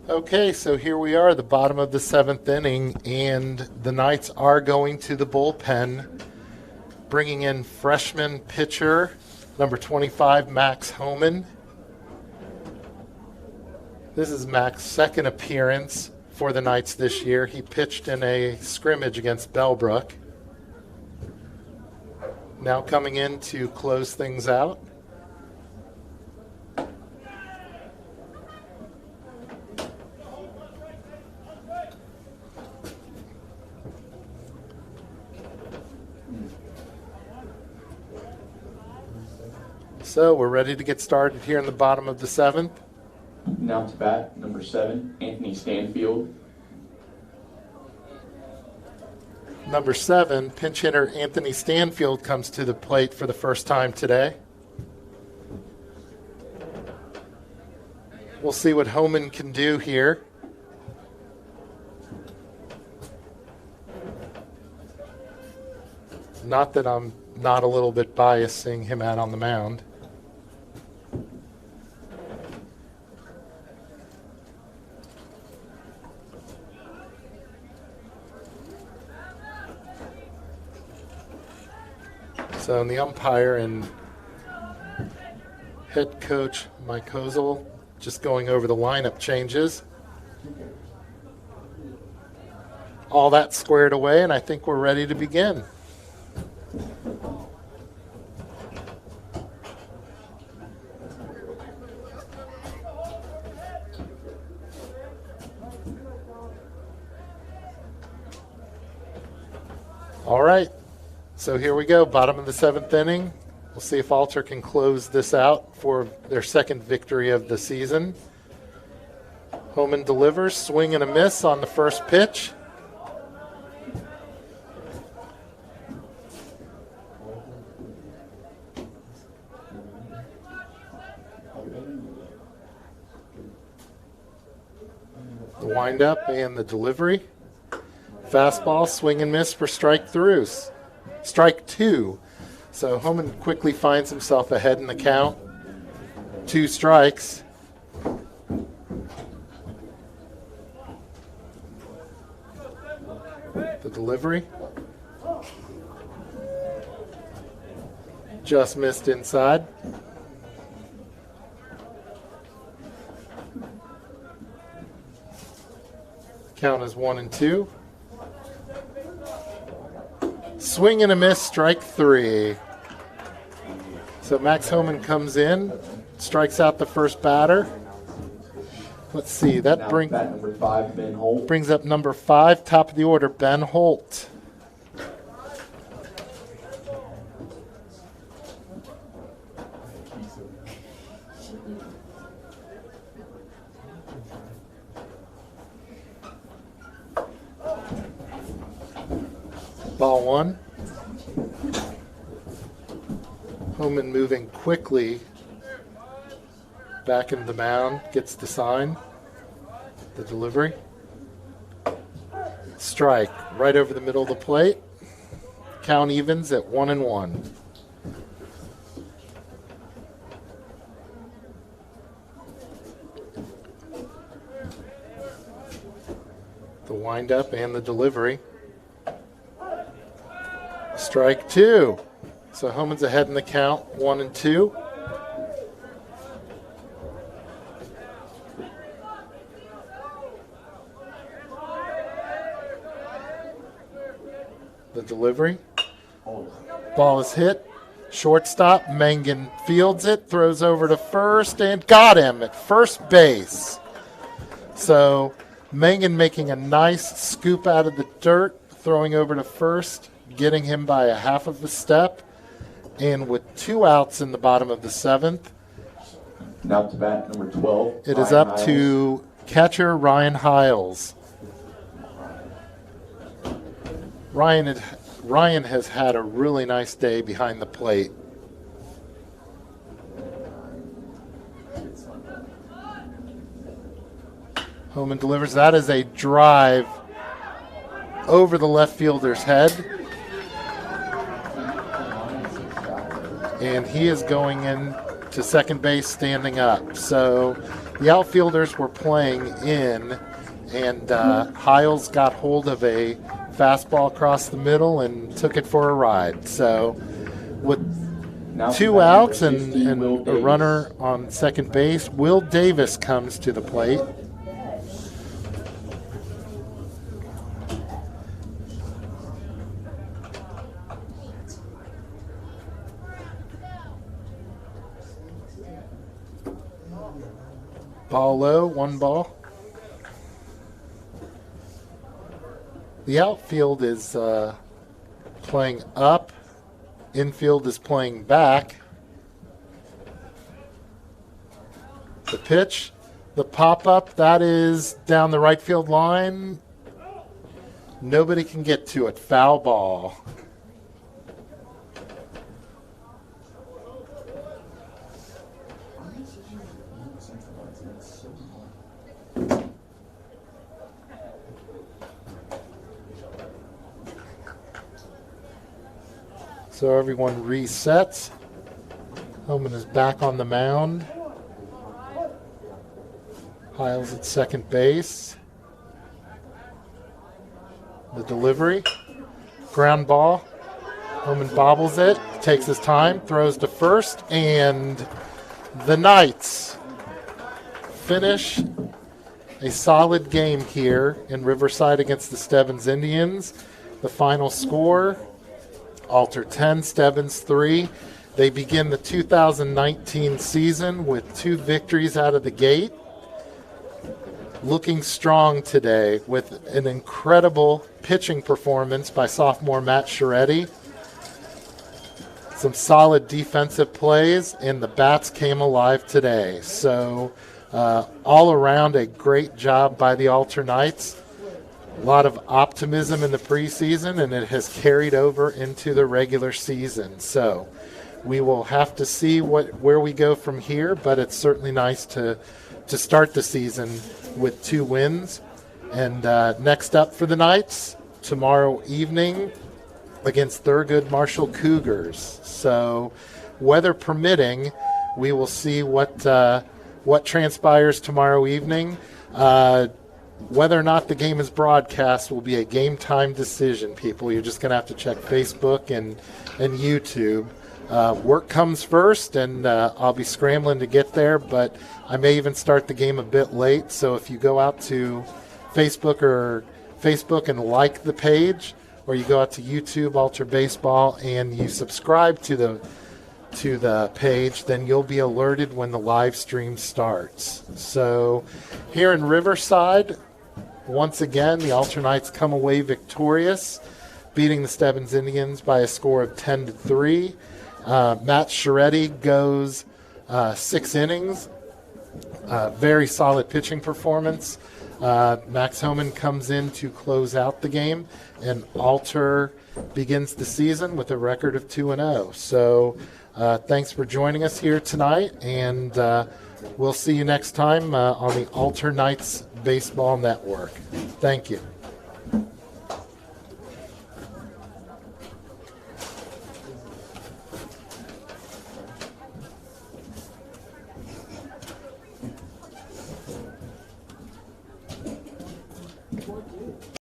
Okay, so here we are, the bottom of the 7th inning, and the Knights are going to the bullpen, bringing in freshman pitcher, number 25, Max Homan. This is Mac's second appearance for the Knights this year. He pitched in a scrimmage against Bellbrook. Now coming in to close things out. So we're ready to get started here in the bottom of the 7th. Now to bat, number 7, Anthony Stanfield. Number 7, pinch hitter Anthony Stanfield comes to the plate for the first time today. We'll see what Homan can do here. Not that I'm not a little bit biased seeing him out on the mound. So, and the umpire and head coach Mike Hozel just going over the lineup changes. All that squared away, and I think we're ready to begin. All right. So here we go, bottom of the 7th inning. We'll see if Alter can close this out for their second victory of the season. Homan delivers, swing and a miss on the first pitch. The windup and the delivery. Fastball, swing and miss for strike 2. So Homan quickly finds himself ahead in the count. 2 strikes. The delivery. Just missed inside. Count is 1-2. Swing and a miss, strike 3. So Max Homan comes in, strikes out the first batter. Let's see, that Now to bat, number 5, Ben Holt. brings up number 5, top of the order, Ben Holt. Ball 1. Homan moving quickly back into the mound, gets the sign, the delivery. Strike right over the middle of the plate. Count evens at 1-1. The windup and the delivery. Strike 2. So Homan's ahead in the count, 1-2. The delivery. Ball is hit. Shortstop, Mangan fields it, throws over to first, and got him at first base. So Mangan making a nice scoop out of the dirt, throwing over to first, getting him by a half of a step. And with 2 outs in the bottom of the 7th, Now to bat, number 12. it is Ryan up Hiles. to catcher Ryan Hiles. Ryan has had a really nice day behind the plate. Homan delivers. That is a drive over the left fielder's head. And he is going in to second base standing up. So the outfielders were playing in, and Hiles got hold of a fastball across the middle and took it for a ride. So with Now 2 batting outs number and, 60, and Will a Davis. runner on second base. Will Davis comes to the plate. Ball low, 1 ball. The outfield is playing up. Infield is playing back. The pitch, the pop-up, that is down the right field line. Nobody can get to it. Foul ball. So everyone resets. Homan is back on the mound. Hiles at second base. The delivery. Ground ball. Homan bobbles it, takes his time, throws to first, and the Knights finish a solid game here in Riverside against the Stebbins Indians. The final score, Alter 10, Stebbins 3. They begin the 2019 season with 2 victories out of the gate. Looking strong today with an incredible pitching performance by sophomore Matt Scheretti. Some solid defensive plays, and the bats came alive today. So all around, a great job by the Alter Knights. A lot of optimism in the preseason, and it has carried over into the regular season. So we will have to see where we go from here, but it's certainly nice to start the season with 2 wins. And next up for the Knights, tomorrow evening against Thurgood Marshall Cougars. So weather permitting, we will see what transpires tomorrow evening. Whether or not the game is broadcast will be a game time decision, people. You're just going to have to check Facebook and YouTube. Work comes first, and I'll be scrambling to get there, but I may even start the game a bit late. So if you go out to Facebook and like the page, or you go out to YouTube, Alter Baseball, and you subscribe to the page, then you'll be alerted when the live stream starts. So here in Riverside, once again, the Alter Knights come away victorious, beating the Stebbins Indians by a score of 10-3. Matt Scheretti goes 6 innings. Very solid pitching performance. Max Homan comes in to close out the game, and Alter begins the season with a record of 2-0. So thanks for joining us here tonight, and we'll see you next time on the Alter Knights Baseball Network. Thank you.